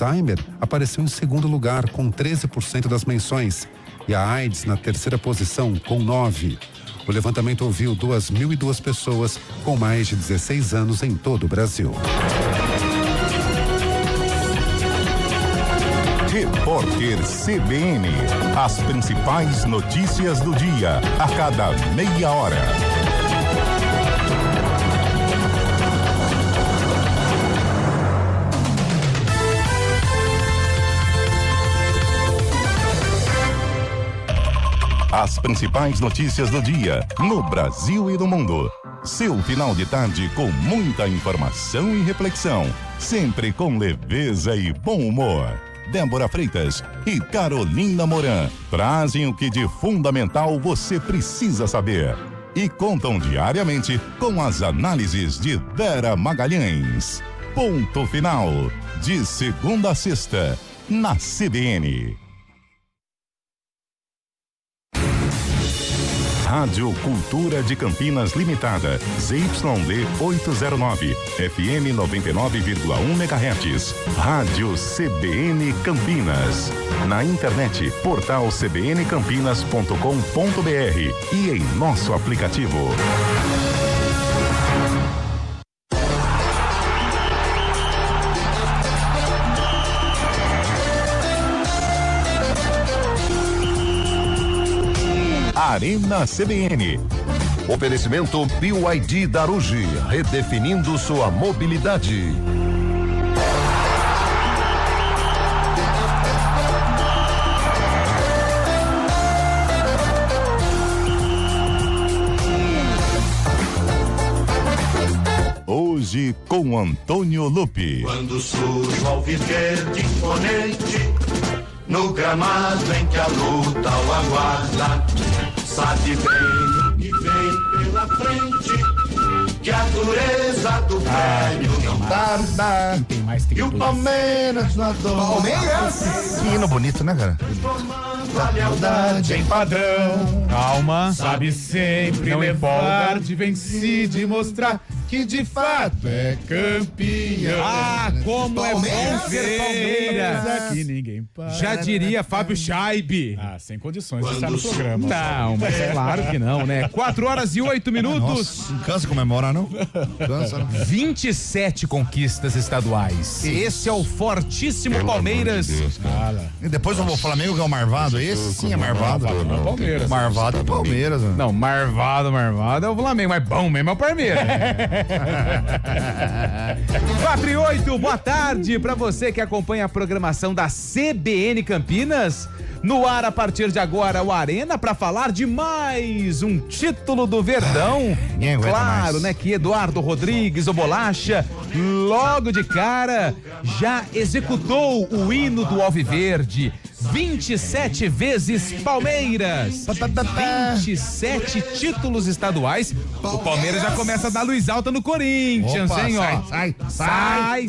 Alzheimer apareceu em segundo lugar, com 13% das menções, e a AIDS na terceira posição, com 9%. O levantamento ouviu 2.002 pessoas com mais de 16 anos em todo o Brasil. Repórter CBN. As principais notícias do dia, a cada meia hora. As principais notícias do dia, no Brasil e no mundo. Seu final de tarde com muita informação e reflexão, sempre com leveza e bom humor. Débora Freitas e Carolina Moran trazem o que de fundamental você precisa saber e contam diariamente com as análises de Vera Magalhães. Ponto final, de segunda a sexta, na CBN. Rádio Cultura de Campinas Limitada, ZYD 809, FM 99,1 MHz. Rádio CBN Campinas. Na internet, portal cbncampinas.com.br e em nosso aplicativo. Arena CBN. Oferecimento BYD Darugi, redefinindo sua mobilidade. Hoje com Antônio Lupi. Quando surge o alviverde imponente, no gramado em que a luta o aguarda, sabe bem o que vem pela frente, que a dureza do prêmio não tarda. Tem mais E o Palmeiras na dor. Palmeiras! Que hino bonito, né, cara? A lealdade Em padrão. Calma. Sabe sempre Não levar empolga. de vencido e mostrar que de fato é campeão. Ah, como é bom ser Palmeiras. Aqui ninguém para. Já diria Fábio Scheibe. Ah, sem condições de estar no programa. Não, mas claro que não, né? 4h08. Não cansa comemorar, não? Cansa, não? 27 conquistas estaduais. Esse é o fortíssimo Palmeiras. E depois o Flamengo que é o Marvado, esse sim é Marvado. Palmeiras. Marvado é Palmeiras, mano. Não, Marvado é o Flamengo, mas bom mesmo é o Palmeiras. 4h08, boa tarde pra você que acompanha a programação da CBN Campinas. No ar, a partir de agora, o Arena pra falar de mais um título do Verdão. Ninguém aguenta Claro, mais. né, que Eduardo Rodrigues, o Bolacha, logo de cara, já executou o hino do Alviverde. 27 vezes Palmeiras. 27 títulos estaduais. O Palmeiras já começa a dar luz alta no Corinthians, Opa, hein, ó. sai.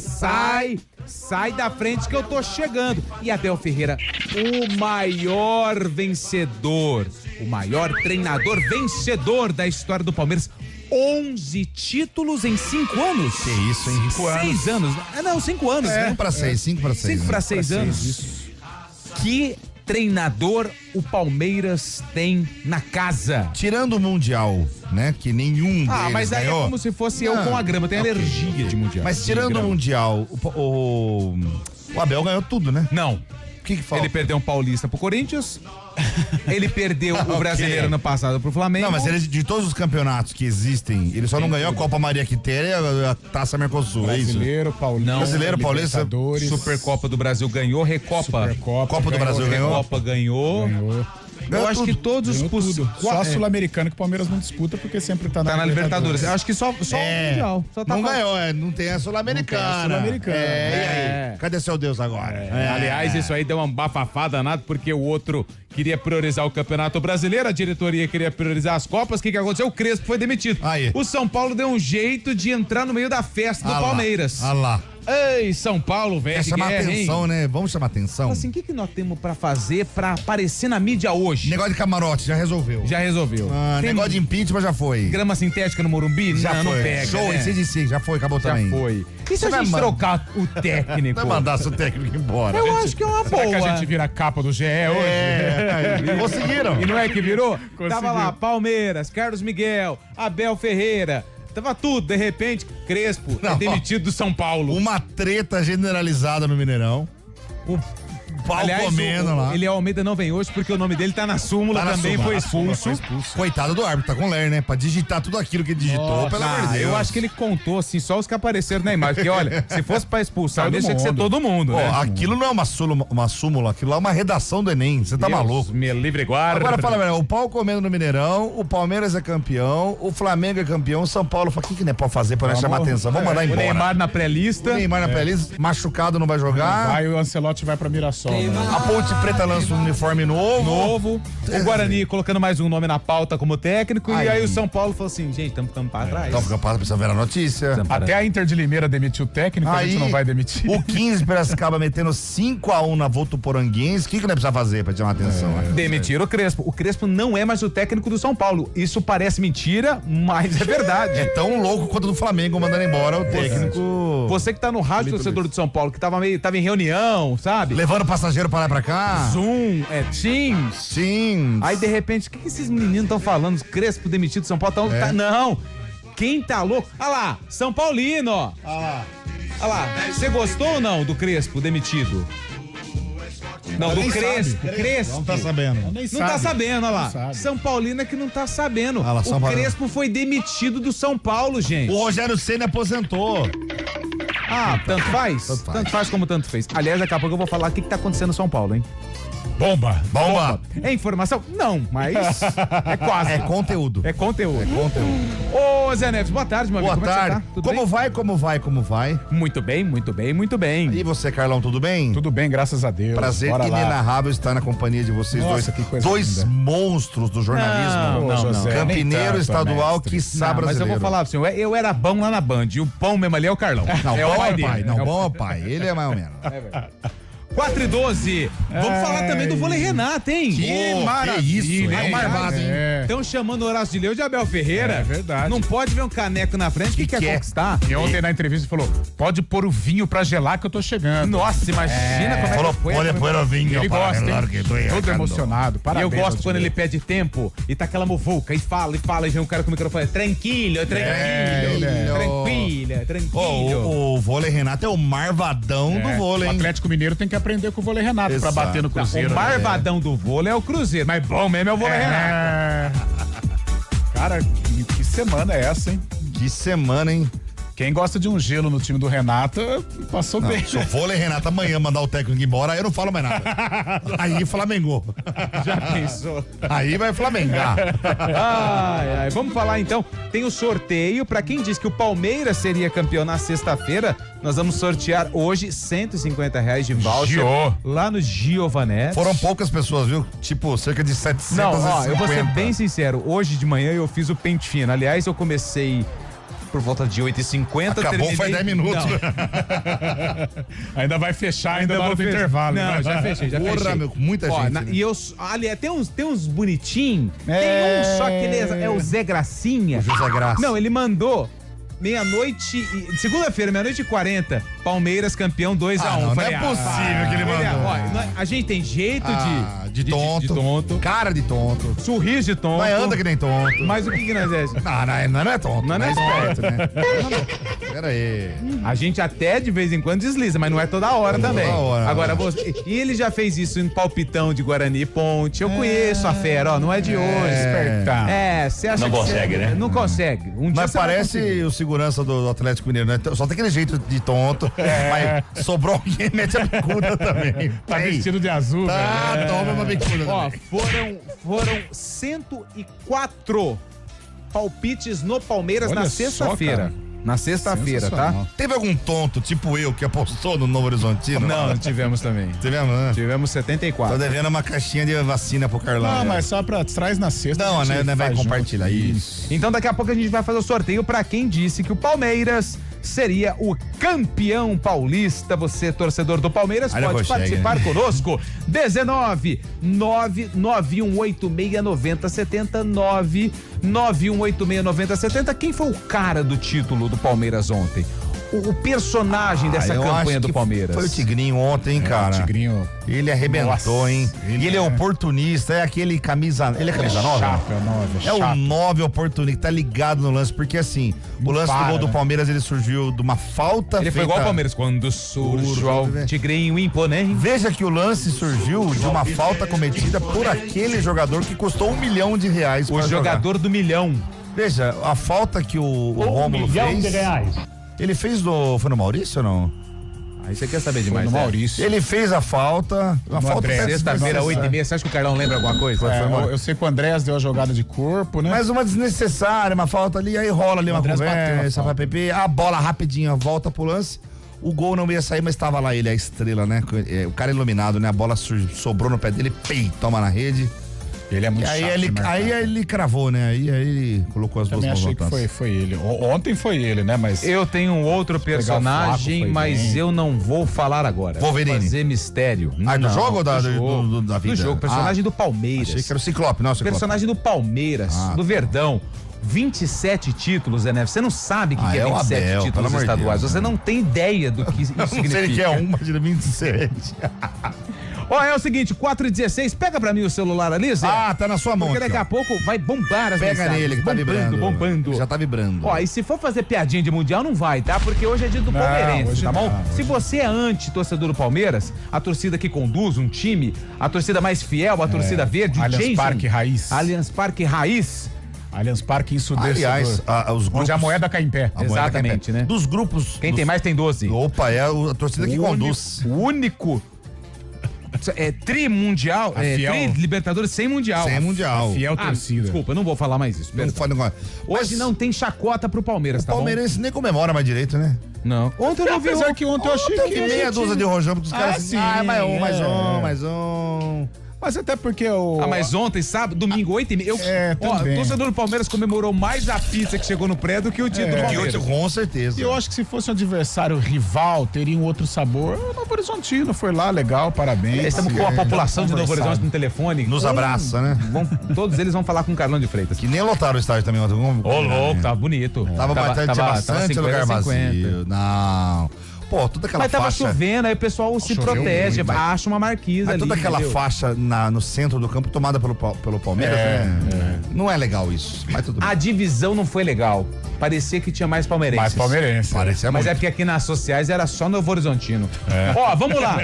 Sai da frente que eu tô chegando. E Abel Ferreira, o maior vencedor, o maior treinador vencedor da história do Palmeiras. 11 títulos em 5 anos. Que isso, hein? 6 anos. Ah, não, 5 anos, né? 5 para 6. 5 para 6 anos. Que treinador o Palmeiras tem na casa? Tirando o Mundial, né? Que nenhum deles Mas aí ganhou. é como se fosse eu com a grama. Eu tenho alergia de Mundial. Mas tirando o Mundial, o Abel ganhou tudo, né? Não. O que falta? Ele perdeu um Paulista pro Corinthians. Ele perdeu o Brasileiro ano passado pro Flamengo. Não, mas ele, de todos os campeonatos que existem, ele só não ganhou a Copa Maria Quitéria e a Taça Mercosul, é isso? Brasileiro, Paulista. Não. Brasileiro, Paulista, Libertadores, Supercopa do Brasil ganhou, Recopa. Copa do Brasil ganhou. Recopa ganhou. Eu acho que todos Ganhou os tudo. Só Sul-Americano que o Palmeiras não disputa porque sempre tá tá na Libertadores. Eu acho que só o Mundial. Só tá não faltando. ganhou, não tem a Sul-Americana. Sul-Americana. E aí? Cadê seu Deus agora? Aliás, isso aí deu uma bafafá danada porque o outro queria priorizar o Campeonato Brasileiro, a diretoria queria priorizar as Copas. O que aconteceu? O Crespo foi demitido. Aí. O São Paulo deu um jeito de entrar no meio da festa do Palmeiras. Ah lá. Ei, São Paulo, velho. É chamar guerra, atenção, hein? né? Vamos chamar atenção. Assim, o que nós temos pra fazer pra aparecer na mídia hoje? Negócio de camarote, já resolveu. Já resolveu. Tem negócio de impeachment já foi. grama sintética no Morumbi? Já não, foi. não pega, Show né? em CDC, já foi, acabou Já também. foi. E se Você a vai gente trocar o técnico? Vai mandar seu técnico embora. Eu acho que é uma boa. Será que a gente vira a capa do GE hoje? Conseguiram. E não é que virou? Conseguiu. Tava lá, Palmeiras, Carlos Miguel, Abel Ferreira. Tava tudo, de repente, Crespo é Não. demitido do São Paulo. Uma treta generalizada no Mineirão. O pau comendo lá. Ele Almeida não vem hoje porque o nome dele tá na súmula, Tá na também súmula, foi na expulso. Coitado do árbitro, tá com ler, né? Pra digitar tudo aquilo que ele digitou, pelo amor de Deus. Eu acho que ele contou, assim, só os que apareceram na imagem. Porque, olha, se fosse pra expulsar, Todo deixa que ser mundo. todo mundo, Pô, né? aquilo não é uma súmula, aquilo lá é uma redação do Enem. Você tá Deus maluco? me livre e guarda. Agora fala, velho, o pau comendo no Mineirão, o Palmeiras é campeão, o Flamengo é campeão, o São Paulo fala, o que não é pra fazer pra nós chamar atenção? Vamos mandar O embora. Neymar na O pré-lista. Neymar na pré-lista, machucado, não vai jogar. Vai, o Ancelotti vai pra Mirassol. Né? A Ponte Preta lança um uniforme novo. O Guarani colocando mais um nome na pauta como técnico. E aí o São Paulo falou assim, gente, estamos pra trás. Então, fica para precisa ver a notícia. Até a Inter de Limeira demitiu o técnico, a gente não vai demitir. O 15 Piracicaba metendo 5-1 na Votuporanguense. O que nós precisamos fazer pra chamar atenção? Demitiram o Crespo. O Crespo não é mais o técnico do São Paulo. Isso parece mentira, mas é verdade. É tão louco quanto do Flamengo mandando embora o técnico. Você que tá no rádio, torcedor do São Paulo, que tava em reunião, sabe? Levando passageiro pra lá e pra cá. Zoom, Teams. Sim. Aí, de repente, o que esses meninos estão falando? Crespo demitido do São Paulo? Não. Quem tá louco? Olha lá, São Paulino, ó. Olha lá. Você gostou ou não do Crespo demitido? Não, do Crespo. Crespo. Não tá sabendo. Não tá sabendo, olha lá. São Paulino é que não tá sabendo. lá, São O Paulo. Crespo foi demitido do São Paulo, gente. O Rogério Ceni aposentou. Ah, tanto faz? Tanto faz. Tanto faz como tanto fez. Aliás, daqui a pouco eu vou falar o que tá acontecendo no São Paulo, hein? Bomba. É informação? Não, mas é quase. É conteúdo. É conteúdo. Conteúdo. Ô, Zé Neves, boa tarde, meu Boa amigo. tarde. Como é que você tá? Como vai? Muito bem, muito bem, muito bem. E você, Carlão, tudo bem? Tudo bem, graças a Deus. Prazer Bora lá. inenarrável estar na companhia de vocês Nossa, que coisa dois linda. monstros do jornalismo. Ô, José, nem Campineiro, tanto, estadual, mestre. quiçá Não, mas eu brasileiro. vou falar pra você, eu era bom lá na Band, e o pão mesmo ali é o Carlão. Não, é bom o pai é o dele. pai. Não, bom é o pai. Ele é mais ou menos. 4:12. Vamos falar também do vôlei Renato, hein? Que isso, é hein? um marvado, hein? Estão chamando o Horácio de Leu de Abel Ferreira. É verdade. Não pode ver um caneco na frente que quer é? conquistar. E ontem na entrevista ele falou: pode pôr o vinho pra gelar que eu tô chegando. Nossa, imagina como é Falou, que foi. pode pôr o vinho Ele para gosta, gelar hein? que tô Todo arrancando. emocionado. E Parabéns. eu gosto quando ele Altinei. pede tempo e tá aquela muvuca e fala, e vem um cara com o microfone. Tranquilo. O vôlei Renato é o marvadão do vôlei, O hein? Atlético Mineiro tem que aprender com o vôlei Renato Exato. pra bater no Cruzeiro. O marvadão do vôlei é o Cruzeiro, mas bom mesmo é o vôlei Renato. É. Cara, que semana é essa, hein? Que semana, hein? Quem gosta de um gelo no time do Renato, passou bem. Se o vôlei Renato amanhã mandar o técnico embora, aí eu não falo mais nada. Aí Flamengo. Já pensou? Aí vai Flamengar. Ai, vamos falar então. Tem o sorteio. Pra quem disse que o Palmeiras seria campeão na sexta-feira, nós vamos sortear hoje R$150 de voucher Gio. lá no Giovanetti. Foram poucas pessoas, viu? Tipo, cerca de 750. Não, ó, eu vou ser bem sincero. Hoje de manhã eu fiz o pente fino. Aliás, eu comecei por volta de 8h50. Acabou faz 10 minutos. Ainda vai fechar ainda na hora vou do fechar. intervalo. Não, né? já fechei. Porra, meu, muita Ó, gente. né? E eu, ali, tem uns bonitinhos. Tem um só que ele é o Zé Gracinha. José Graça. Não, ele mandou segunda-feira, 00:40, Palmeiras campeão 2-1. Não é possível que ele mandou. A gente tem jeito de tonto. de tonto, Cara de tonto. sorriso de tonto. Mas anda que nem tonto. Mas o que nós é? Não é tonto. Não é esperto, né? Pera aí. A gente até de vez em quando desliza, mas não é toda hora também. Toda hora. Agora, e ele já fez isso em palpitão de Guarani e Ponte. Eu conheço a fera, ó, não é de hoje. Espertão. Você acha Não que consegue, né? Não consegue. Um dia Mas você vai parece conseguir. o segurança do Atlético Mineiro, né? Só tem aquele jeito de tonto, mas sobrou alguém, mete a bicuda também. Tá Ei, vestido de azul, Tá, velho. toma uma bicuda Ó, também. foram 104 palpites no Palmeiras Olha na só, sexta-feira. cara. Na sexta-feira, tá? Sensacional. Teve algum tonto, tipo eu, que apostou no Novo Horizontino? Não tivemos também. Tivemos, né? Tivemos Tô 74. devendo uma caixinha de vacina pro Carlão. Não, mas só pra traz na sexta. Não, a gente né? Vai faz compartilhar junto. isso. Então daqui a pouco a gente vai fazer o sorteio pra quem disse que o Palmeiras seria o campeão paulista. Você, torcedor do Palmeiras, Olha, pode consegue, participar né? conosco. 19-99186-9070. 99186-9070. Quem foi o cara do título do Palmeiras ontem? O personagem dessa eu campanha acho do que Palmeiras. Foi o Tigrinho ontem, cara. O Tigrinho. Ele arrebentou, Nossa, hein? E ele é oportunista, é aquele camisa. Ele é camisa 9? Chato, é 9, É o chato. 9 oportunista, tá ligado no lance, porque assim, o lance do para, gol do né? Palmeiras, ele surgiu de uma falta Ele foi igual ao Palmeiras. Quando surge o Tigrinho imponente. Veja que o lance surgiu de uma falta cometida por aquele jogador que custou R$1 milhão O pra jogar. jogador do milhão. Veja, a falta que o Rômulo fez. Ele fez foi no Maurício ou não? Aí você quer saber Foi demais, no né? Maurício. Ele fez a falta. Uma No falta André. péssima, Sexta-feira, desnecessária. 8h30. Você acha que o Carlão lembra alguma coisa? É, mal. eu sei que o Andrés deu a jogada de corpo, né? Mas uma desnecessária, uma falta ali, aí rola ali uma Andrés bateu a conversa, falta. vai PP, a bola rapidinho, volta pro lance. O gol não ia sair, mas estava lá ele, a estrela, né? O cara iluminado, né? A bola sobrou no pé dele, toma na rede. Ele é E muito aí chato. ele, de marcar. aí ele cravou, né? Aí ele colocou as duas Também mãos achei no que alcance. foi ele. Ontem foi ele, né? Mas Eu tenho um outro personagem, Flaco foi mas bem. eu não vou falar agora. Wolverine. Fazer mistério. Ah, do Não, jogo ou da jogo. da vida? Do jogo, personagem do Palmeiras. Achei que era o Ciclope, não, o Ciclope. Personagem do Palmeiras, Ah, do Verdão. 27 títulos, Zé Neves. Você não sabe o que, que é é o 27 Abel, pelo títulos amor de estaduais. Deus, Você né? não tem ideia do que isso Não sei significa. ele quer imagina 27. Ó, é o seguinte, 4h16, pega pra mim o celular ali, Zé. Ah, tá na sua mão Porque aqui, daqui ó. a pouco vai bombar as Pega mensagens. nele que tá vibrando. Bombando. Já tá vibrando. Ó, e se for fazer piadinha de mundial, não vai, tá? Porque hoje é dia do Não, palmeirense, hoje tá bom? não, Se você é anti-torcedor do Palmeiras, a torcida que conduz um time, a torcida mais fiel, a torcida verde, o Allianz Jason. Parque Raiz. Allianz Parque Raiz. Allianz Parque ensurdecedor. Aliás, os grupos... Onde a moeda cai em pé. a moeda Exatamente, cai em pé. né? Dos grupos... Quem tem mais tem 12. Opa, é a torcida que conduz. O único tri-mundial, A fiel- tri-libertadores sem mundial. Sem mundial. Fiel Ah, torcida. desculpa, eu não vou falar mais isso. Não perdão. fala agora. Hoje não tem chacota pro Palmeiras, O tá bom? palmeirense nem comemora mais direito, né? Não. Ontem eu não vi Apesar que ontem eu achei Tem que... meia dúzia de rojão, porque os caras sim, mais um, mais é. um, mais um. Mas até porque o... Ah, mas ontem, sábado, domingo, 8h30. Eu, ó, também. o torcedor do Palmeiras comemorou mais a pizza que chegou no pré do que o título do Que Palmeiras. outro, com certeza. E eu acho que se fosse um adversário rival, teria um outro sabor. O Novo Horizontino foi lá, legal, parabéns. Estamos com a população de Novo Conversado. Horizonte no telefone. Nos abraça, né? Todos eles vão falar com o Carlão de Freitas. Que nem lotaram o estádio também ontem. Ô, louco, tava bonito. Tava bastante 50, lugar 50. vazio. Não. Pô, toda aquela Mas tava faixa... chovendo, aí o pessoal se Choveu protege, muito. acha uma marquise Mas ali. toda aquela entendeu? faixa no centro do campo tomada pelo Palmeiras, né? Não é legal isso, mas tudo bem. A divisão não foi legal. Parecia que tinha mais palmeirenses. Mais palmeirense. Parecia Mas muito. é porque aqui nas sociais era só Novo Horizontino. Ó, vamos lá.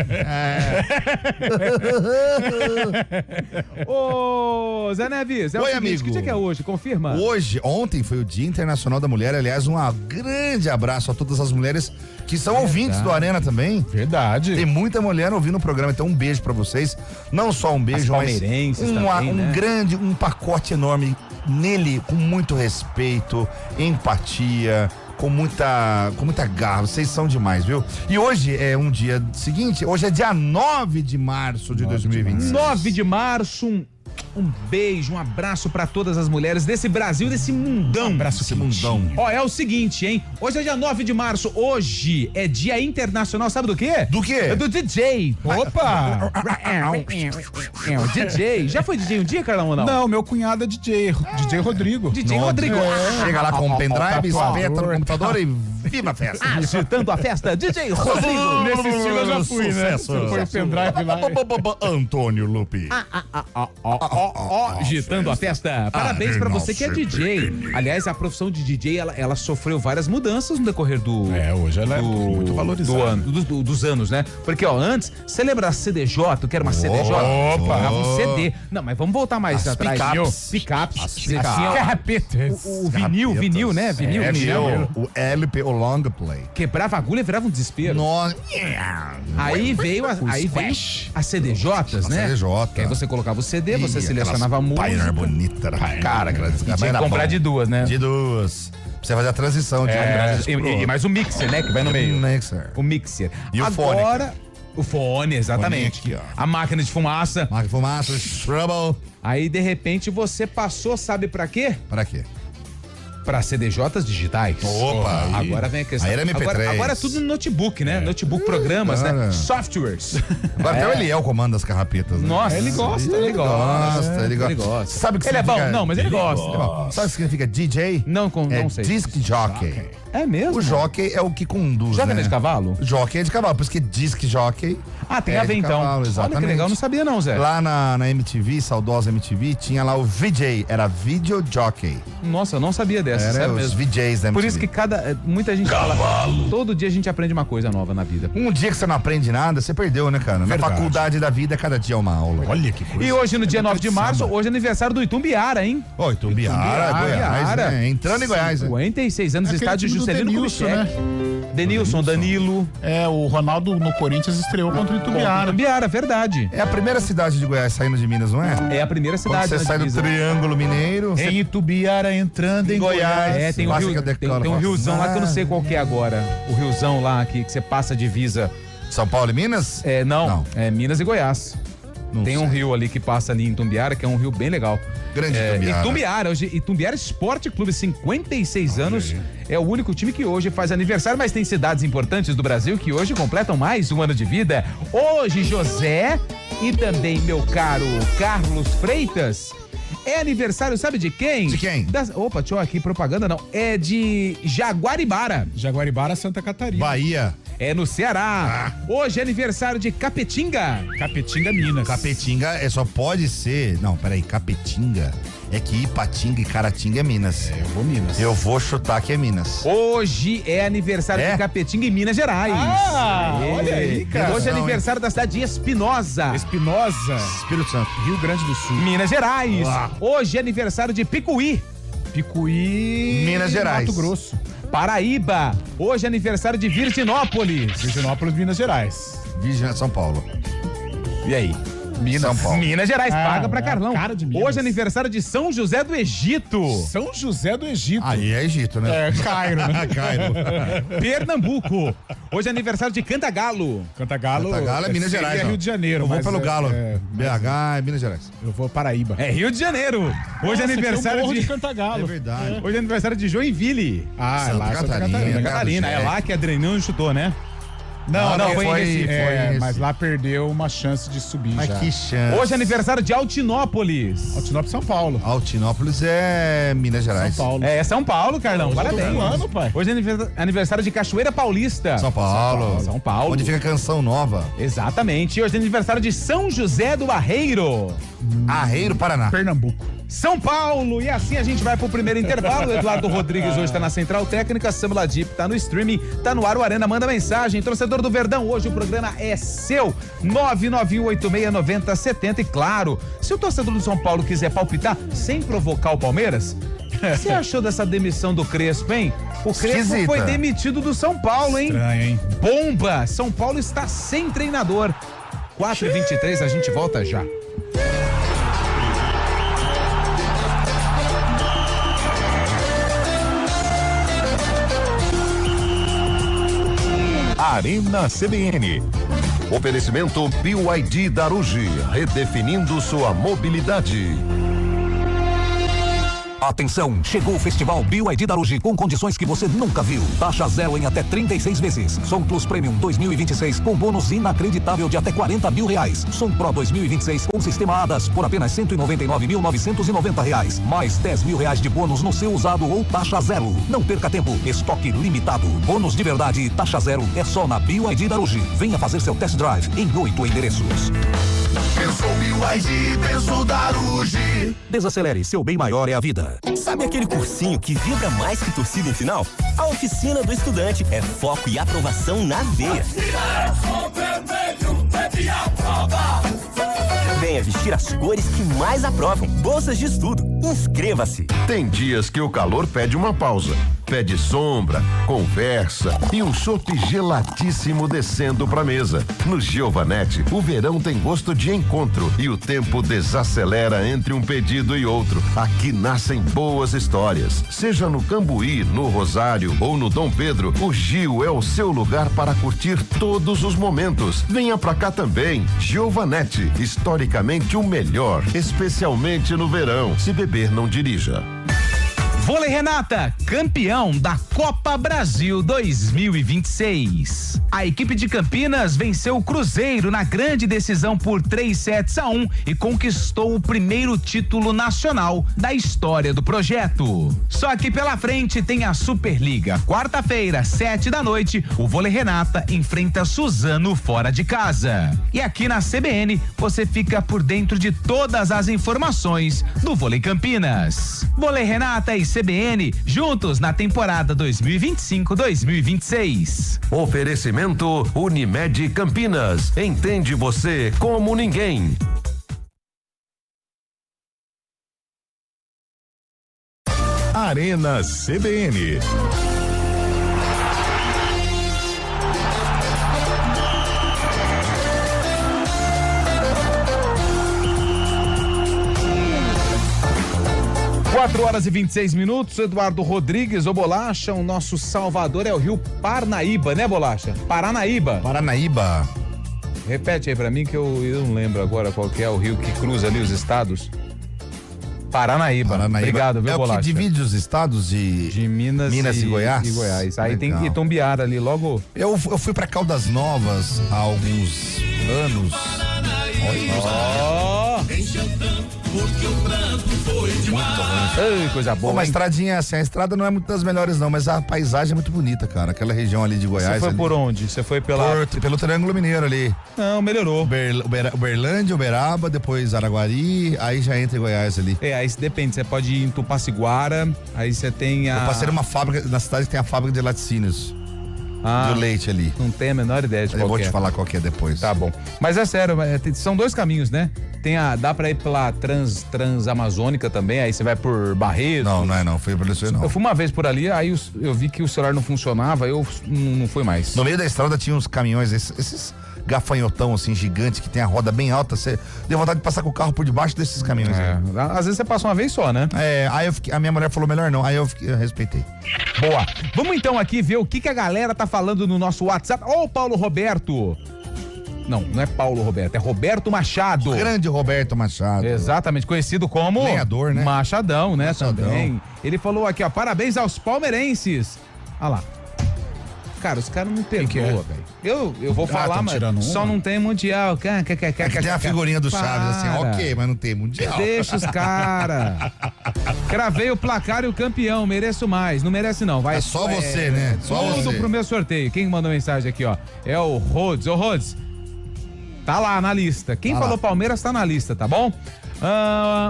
Ô, Zé Neves, é o Oi, seguinte, amigo. que dia que é hoje? Confirma. Ontem foi o Dia Internacional da Mulher. Aliás, um grande abraço a todas as mulheres que são ouvintes do Arena também. Verdade. Tem muita mulher ouvindo o programa, então um beijo pra vocês. Não só um beijo, As mas palmeirenses também, né? um pacote enorme nele, com muito respeito, empatia, com muita garra. Vocês são demais, viu? E hoje é um dia seguinte, hoje é dia 9 de março de 2026. 9 de março, um beijo, um abraço pra todas as mulheres desse Brasil, desse mundão. Abraço Esse quente. mundão. Ó, é o seguinte, hein? Hoje é dia 9 de março. Hoje é dia internacional, sabe do quê? Do quê? É do DJ. Opa! É, o DJ. Já foi DJ um dia, Carlão, ou não? Não, meu cunhado é DJ Rodrigo. DJ Nossa. Rodrigo. Chega lá com um pendrive, tatuador. espeta no computador e viva a festa. Agitando a festa, DJ Rodrigo. Nesse estilo eu já fui, né? Sucesso. Você foi o pendrive lá. Antônio Lupi. Agitando a festa. Parabéns pra você que é DJ. Aliás, a profissão de DJ, ela sofreu várias mudanças no decorrer do... É, hoje ela é muito valorizada. Dos anos, né? Porque, ó, antes, você lembra da CDJ, que era uma CDJ? Opa! Era um CD. Não, mas vamos voltar mais As atrás. picapes. Picapes. As Você picapes. tinha Carrapetas. o vinil, né? Vinil. O LP, o long play. Quebrava a agulha e virava um desespero. Nossa. Aí veio as CDJs, né? CDJ. Que aí você colocava o CD, você Ih, selecionava a aquelas música. Pioneer bonita, cara, aquela E tinha que comprar de duas, né? De duas. Pra você fazer a transição de E mais o mixer, né? Que vai no meio. Mixer. O mixer. E o fone, Agora, o fone, exatamente. Fone aqui, ó. A máquina de fumaça. Marca de fumaça, trouble. Aí, de repente, você passou, sabe pra quê? Pra quê? Para CDJs digitais. Opa, agora vem a questão. aí era MP3. Agora é tudo no notebook, né? Notebook, programas, cara. né? Softwares. Agora até o Eliel comanda as carrapetas. Né? Nossa, Ele gosta, ele gosta. Ele gosta. Ele gosta. Sabe o que Ele é significa? bom? Não, mas ele gosta. Sabe o que significa DJ? Não É sei. disc jockey. É mesmo? O jockey é o que conduz, Joga né? de cavalo? Jockey é de cavalo, por isso que disc jockey. Ah, tem é a ver de então. cavalo, Olha que exatamente. legal, não sabia não, Zé. Lá na MTV, saudosa MTV, tinha lá o VJ, era video jockey. Nossa, eu não sabia dessa, Era sério os mesmo. VJs da MTV. Por isso que muita gente fala, todo dia a gente aprende uma coisa nova na vida. Um dia que você não aprende nada, você perdeu, né, cara? Na Verdade. faculdade da vida, cada dia é uma aula. Olha que coisa. E hoje, no dia 9 de março, samba. hoje é aniversário do Itumbiara, hein? Oi, Itumbiara, Goiás, né? Entrando em Goiás, né? 56 anos, É aquele estádio time do Juscelino Denilson, Kubitschek. Denilson, Danilo. É, o Ronaldo no Corinthians estreou contra o Itumbiara. Itumbiara, verdade. É a primeira cidade de Goiás saindo de Minas, não é? É a primeira Quando cidade você na sai do divisa. Triângulo Mineiro, Em Itubiara entrando em Goiás. É, tem um, Passa rio, que eu decolo, tem um fala, riozão lá que eu não sei qual que é agora. O riozão lá que você passa a divisa. São Paulo e Minas? É, não, Não. é Minas e Goiás. Não Tem um sei. rio ali que passa ali em Itumbiara, que é um rio bem legal. Grande Itumbiara. Itumbiara, hoje, Itumbiara Esporte Clube, 56 anos. É o único time que hoje faz aniversário, mas tem cidades importantes do Brasil que hoje completam mais um ano de vida. Hoje, José e também meu caro Carlos Freitas. É aniversário, sabe de quem? De quem? Opa, deixa eu aqui, propaganda não. É de Jaguaribara. Jaguaribara, Santa Catarina. Bahia. É no Ceará. Hoje é aniversário de Capetinga. Capetinga, Minas. Capetinga só pode ser. Não, peraí, Capetinga é que Ipatinga e Caratinga é Minas. Eu vou Minas. Eu vou chutar que é Minas. Hoje é aniversário É? de Capetinga em Minas Gerais. Ah, Aê. olha aí, cara. Hoje é Não, aniversário da cidade de Espinosa, Espinosa, Espírito Santo. Rio Grande do Sul. Minas Gerais. Uau. Hoje é aniversário de Picuí, Picuí, Minas Gerais. Mato Grosso. Paraíba. Hoje é aniversário de Virginópolis. Virginópolis, Minas Gerais. Vigilância São Paulo. E aí? São Paulo. Minas Gerais, Ah, paga pra é a Carlão. cara de Minas. Hoje é aniversário de São José do Egito, São José do Egito. Aí é Egito, né? É, Cairo, né? Cairo. Pernambuco. Hoje é aniversário de Cantagalo. Cantagalo. Cantagalo é Minas seria Gerais. ó. Rio de Janeiro. Eu vou mas pelo Galo. é, BH é Minas Gerais. eu vou Paraíba. É Rio de Janeiro. Hoje é Nossa, aniversário tem um morro de... de Cantagalo. É verdade. Hoje é aniversário de Joinville. Ah, é Santa lá Santa Catarina. Catarina. Santa Catarina, é lá que a Adrenão chutou, né? Não, foi em Recife. É, mas lá perdeu uma chance de subir Mas já. que chance. Hoje é aniversário de Altinópolis. Altinópolis, São Paulo. Altinópolis é Minas Gerais. São Paulo. É São Paulo, Carlão. Hoje eu tô Parabéns. voando, pai. Hoje é aniversário de Cachoeira Paulista. São Paulo. São Paulo. Onde fica a Canção Nova. Exatamente. E hoje é aniversário de São José do Barreiro. Arreiro, Paraná. Pernambuco. São Paulo. E assim a gente vai pro primeiro intervalo. O Eduardo Rodrigues hoje tá na Central Técnica. Samla Deep tá no streaming. Tá no ar o Arena. Manda mensagem. Torcedor do Verdão, hoje o programa é seu. 991869070. E claro, se o torcedor do São Paulo quiser palpitar sem provocar o Palmeiras, você achou dessa demissão do Crespo, hein? O Crespo Esquisita. foi demitido do São Paulo, hein? Estranho, hein? Bomba! São Paulo está sem treinador. 4h23, a gente volta já. Arena CBN. Oferecimento BYD Darugi, redefinindo sua mobilidade. Atenção, chegou o Festival BYD Darugi com condições que você nunca viu. Taxa zero em até 36 vezes. Som Plus Premium 2026 com bônus inacreditável de até R$40 mil. Som Pro 2026 com sistema ADAS por apenas R$199.990. Mais R$10 mil de bônus no seu usado ou taxa zero. Não perca tempo, estoque limitado. Bônus de verdade e taxa zero é só na BYD Darugi. Venha fazer seu test drive em 8 endereços. Pensou BYD, pensou Darugi. Desacelere, seu bem maior é a vida. Sabe aquele cursinho que vibra mais que torcida em final? A Oficina do Estudante é foco e aprovação na veia. Venha vestir as cores que mais aprovam. Bolsas de estudo. Inscreva-se. Tem dias que o calor pede uma pausa. Pede sombra, conversa e um chopp geladíssimo descendo pra mesa. No Giovanetti, o verão tem gosto de encontro e o tempo desacelera entre um pedido e outro. Aqui nascem boas histórias. Seja no Cambuí, no Rosário ou no Dom Pedro, o Gil é o seu lugar para curtir todos os momentos. Venha pra cá também. Giovanetti, historicamente o melhor, especialmente no verão. Se beber, não dirija. Vôlei Renata, campeão da Copa Brasil 2026. A equipe de Campinas venceu o Cruzeiro na grande decisão por 3-1 e conquistou o primeiro título nacional da história do projeto. Só que pela frente tem a Superliga. Quarta-feira, 19h, o Vôlei Renata enfrenta Suzano fora de casa. E aqui na CBN você fica por dentro de todas as informações do Vôlei Campinas. Vôlei Renata e CBN juntos na temporada 2025-2026. Oferecimento Unimed Campinas. Entende você como ninguém. Arena CBN. Quatro horas e 26 minutos, Eduardo Rodrigues, o Bolacha, o nosso salvador é o rio Parnaíba, né, Bolacha? Paranaíba. Repete aí pra mim que eu não lembro agora qual que é o rio que cruza ali os estados. Paranaíba. Obrigado, viu, Bolacha? É o que divide os estados de Minas e Goiás. E Goiás. Aí Legal. tem Itumbiara ali logo. Eu fui pra Caldas Novas há alguns anos. Ai, coisa boa. Uma hein? estradinha assim, a estrada não é muito das melhores não, mas a paisagem é muito bonita, cara. Aquela região ali de Goiás. Você foi ali. por onde? Você foi pela... Pelo Triângulo Mineiro ali. Não, melhorou. Uberlândia, Uberaba, depois Araguari, aí já entra em Goiás ali. Aí depende, você pode ir em Tupaciguara, aí você tem a... Eu passei numa fábrica, na cidade que tem a fábrica de laticínios. De leite ali. Não tenho a menor ideia de Eu qual vou que te é. falar qual que é depois. Tá bom. Mas é sério, são dois caminhos, né? Dá pra ir pela Transamazônica também, aí você vai por Barretos. Não, fui por isso não. Eu fui uma vez por ali, aí eu vi que o celular não funcionava, eu não fui mais. No meio da estrada tinha uns caminhões, esses gafanhotão assim, gigante, que tem a roda bem alta, você deu vontade de passar com o carro por debaixo desses caminhões. Às vezes você passa uma vez só, né? Aí a minha mulher falou melhor não, aí eu respeitei. Boa. Vamos então aqui ver o que a galera tá falando no nosso WhatsApp. Ô, Paulo Roberto. Não é Paulo Roberto, é Roberto Machado. O grande Roberto Machado. Exatamente, conhecido como lenhador, né? Machadão, né? Também. Ele falou aqui, ó, parabéns aos palmeirenses. Olha lá. Cara, os caras não perdoam, velho. Eu vou falar, mas só não tem mundial. Tem a figurinha do Chaves assim, ok, mas não tem mundial. Deixa os caras. Cravei o placar e o campeão, mereço mais. Não merece não, vai. É só você, né? Só tudo você. pro meu sorteio. Quem mandou mensagem aqui, ó? É o Rhodes. Ô, Rhodes, tá lá na lista. Quem falou Palmeiras tá na lista, tá bom?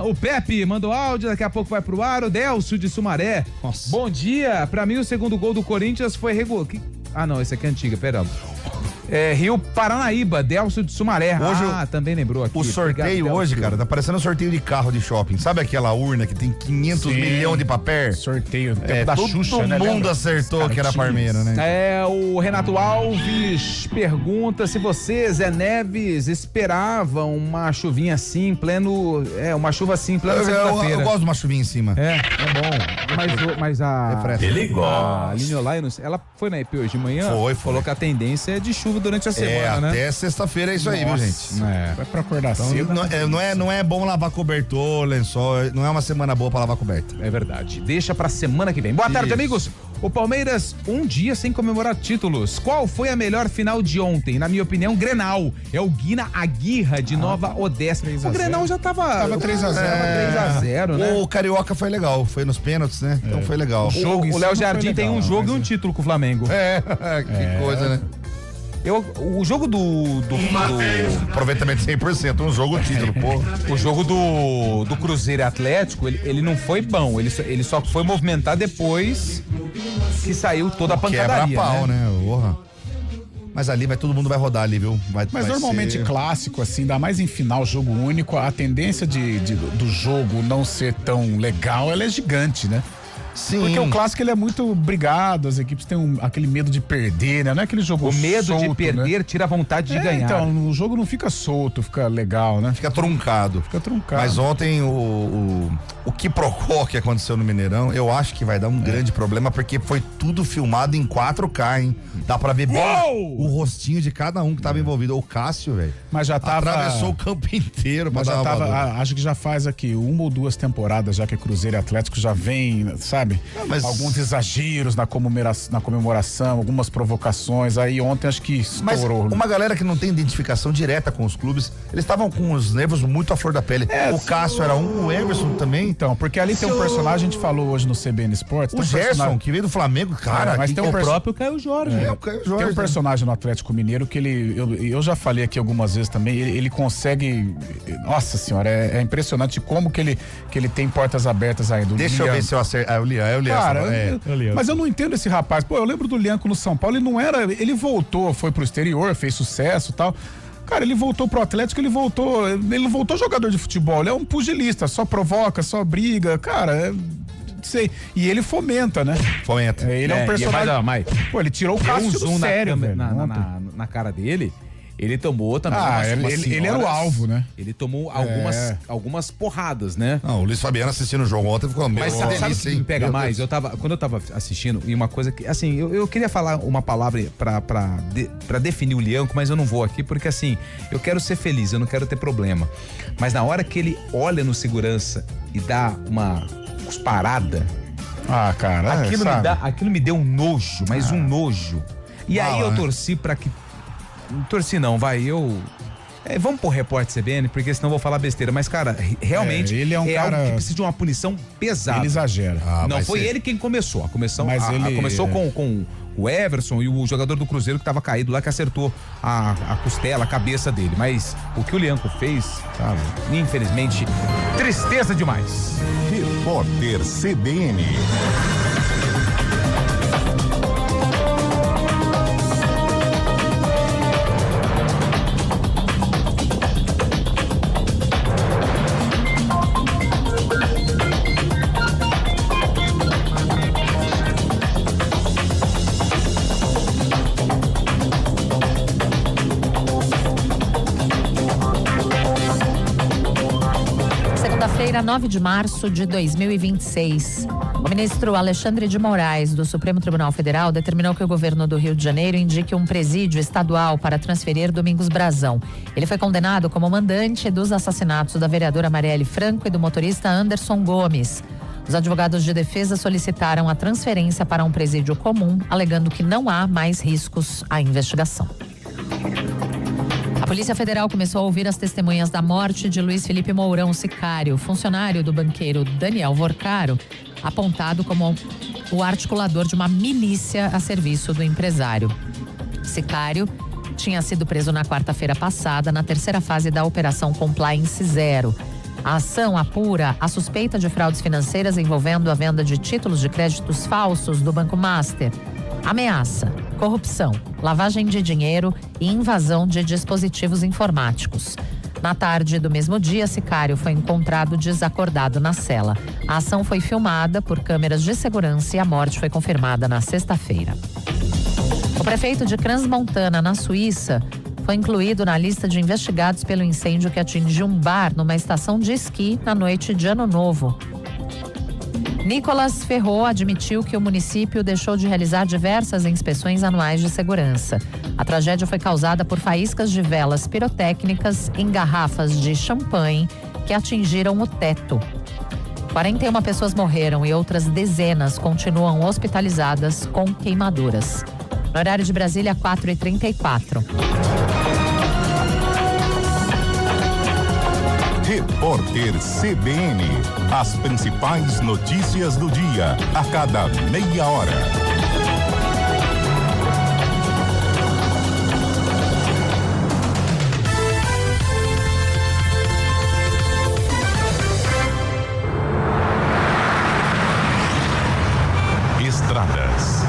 O Pepe mandou áudio, daqui a pouco vai pro ar. O Delcio de Sumaré. Nossa. Bom dia. Pra mim, o segundo gol do Corinthians foi regular. Ah, não, esse aqui é antiga, perdão. Rio Paranaíba, Delcio de Sumaré. Hoje também lembrou aqui. O sorteio Obrigado, hoje, Delcio. cara, tá parecendo um sorteio de carro de shopping. Sabe aquela urna que tem 500 milhões de papel? Sorteio do tempo da Xuxa, todo né? mundo Lembra? acertou que era Parmeira, né? O Renato Alves pergunta se você, Zé Neves, esperavam uma chuvinha assim, uma chuva assim, plena segunda-feira. Eu gosto de uma chuvinha em cima. É bom. Mas a... Refresca. Ele gosta. A Aline Olaia, ela foi na EP hoje de manhã? Foi. Falou que a tendência é de chuva durante a semana, né? Até sexta-feira é isso aí, viu, gente? Vai pra acordar cedo. Não é bom lavar cobertor, lençol, não é uma semana boa pra lavar coberta. É verdade. Deixa pra semana que vem. Boa tarde, Isso. amigos. O Palmeiras, um dia sem comemorar títulos. Qual foi a melhor final de ontem? Na minha opinião, Grenal. É o Guina Aguirra de Nova Odessa. O Grenal já tava 3-0, né? O Carioca foi legal, foi nos pênaltis, né? Então foi legal. O Léo Jardim tem um jogo e um título com o Flamengo. Que coisa, né? O jogo do Aproveitamento 100%, um jogo título, pô. O jogo do Cruzeiro e Atlético, ele não foi bom, ele só foi movimentar depois que saiu toda a pancadaria, Quebra-pau, né? Porra. Mas ali todo mundo vai rodar ali, viu? Mas normalmente clássico, assim, dá mais em final, jogo único, a tendência do jogo não ser tão legal, ela é gigante, né? Sim. Porque o clássico ele é muito brigado, as equipes têm aquele medo de perder, né? Não é aquele jogo O medo solto, de perder né? tira a vontade de ganhar. Então, o jogo não fica solto, fica legal, né? Fica truncado. Fica truncado. Mas ontem o quiprocó que aconteceu no Mineirão, eu acho que vai dar um grande problema, porque foi tudo filmado em 4K, hein? Dá pra ver bem o rostinho de cada um que tava envolvido. O Cássio, velho. Mas já tava... Atravessou o campo inteiro pra Mas dar já uma tava, voadora. acho que já faz aqui 1 ou 2 temporadas já que Cruzeiro e Atlético já vem, sabe? sabe? Mas... Alguns exageros na comemoração, algumas provocações. Aí ontem acho que estourou. Mas uma galera que não tem identificação direta com os clubes, eles estavam com os nervos muito à flor da pele. O Cássio era um, o Emerson também. Então, porque ali tem um personagem, a gente falou hoje no CBN Esportes. O Gerson, que veio do Flamengo, cara. Mas tem o próprio Caio Jorge. O Caio Jorge. Tem um personagem no Atlético Mineiro que eu já falei aqui algumas vezes também, ele consegue, nossa senhora, é impressionante como que ele tem portas abertas aí. Deixa eu ver se eu acerto. O Lian. Cara, mas eu não entendo esse rapaz. Pô, eu lembro do Lianco no São Paulo, ele voltou, foi pro exterior, fez sucesso e tal. Cara, ele voltou pro Atlético, ele não voltou jogador de futebol, ele é um pugilista, só provoca, só briga, cara, sei. E ele fomenta, né? Fomenta. Ele é um personagem. Pô, ele tirou o Cássio do sério, velho. Na cara dele. Ele tomou também. Ele era o alvo, né? Ele tomou algumas porradas, né? Não, o Luiz Fabiano assistindo o jogo ontem ficou meio. Mas sabe o que me pega mais? Quando eu tava assistindo, e uma coisa que, assim, eu queria falar uma palavra pra definir o Lianco, mas eu não vou aqui, porque assim, eu quero ser feliz, eu não quero ter problema. Mas na hora que ele olha no segurança e dá uma cusparada. Ah, cara. Aquilo me deu um nojo, mas um nojo. E aí eu torci pra que. Torci não, vamos pôr repórter CBN, porque senão eu vou falar besteira, mas cara, realmente ele é um cara algo que precisa de uma punição pesada. Ele exagera. Não foi ele quem começou, começou com o Everson e o jogador do Cruzeiro que estava caído lá, que acertou a costela, a cabeça dele, mas o que o Lianco fez, sabe, infelizmente, tristeza demais. Repórter CBN. Segunda-feira, 9 de março de 2026. O ministro Alexandre de Moraes, do Supremo Tribunal Federal, determinou que o governo do Rio de Janeiro indique um presídio estadual para transferir Domingos Brazão. Ele foi condenado como mandante dos assassinatos da vereadora Marielle Franco e do motorista Anderson Gomes. Os advogados de defesa solicitaram a transferência para um presídio comum, alegando que não há mais riscos à investigação. A Polícia Federal começou a ouvir as testemunhas da morte de Luiz Felipe Mourão Sicário, funcionário do banqueiro Daniel Vorcaro, apontado como o articulador de uma milícia a serviço do empresário. Sicário tinha sido preso na quarta-feira passada, na terceira fase da Operação Compliance Zero. A ação apura a suspeita de fraudes financeiras envolvendo a venda de títulos de créditos falsos do Banco Master, ameaça, corrupção, lavagem de dinheiro e invasão de dispositivos informáticos. Na tarde do mesmo dia, Sicário foi encontrado desacordado na cela. A ação foi filmada por câmeras de segurança e a morte foi confirmada na sexta-feira. O prefeito de Crans-Montana, na Suíça, foi incluído na lista de investigados pelo incêndio que atingiu um bar numa estação de esqui na noite de Ano Novo. Nicolas Ferro admitiu que o município deixou de realizar diversas inspeções anuais de segurança. A tragédia foi causada por faíscas de velas pirotécnicas em garrafas de champanhe que atingiram o teto. 41 pessoas morreram e outras dezenas continuam hospitalizadas com queimaduras. No horário de Brasília, 4h34. Repórter CBN. As principais notícias do dia, a cada meia hora. Estradas.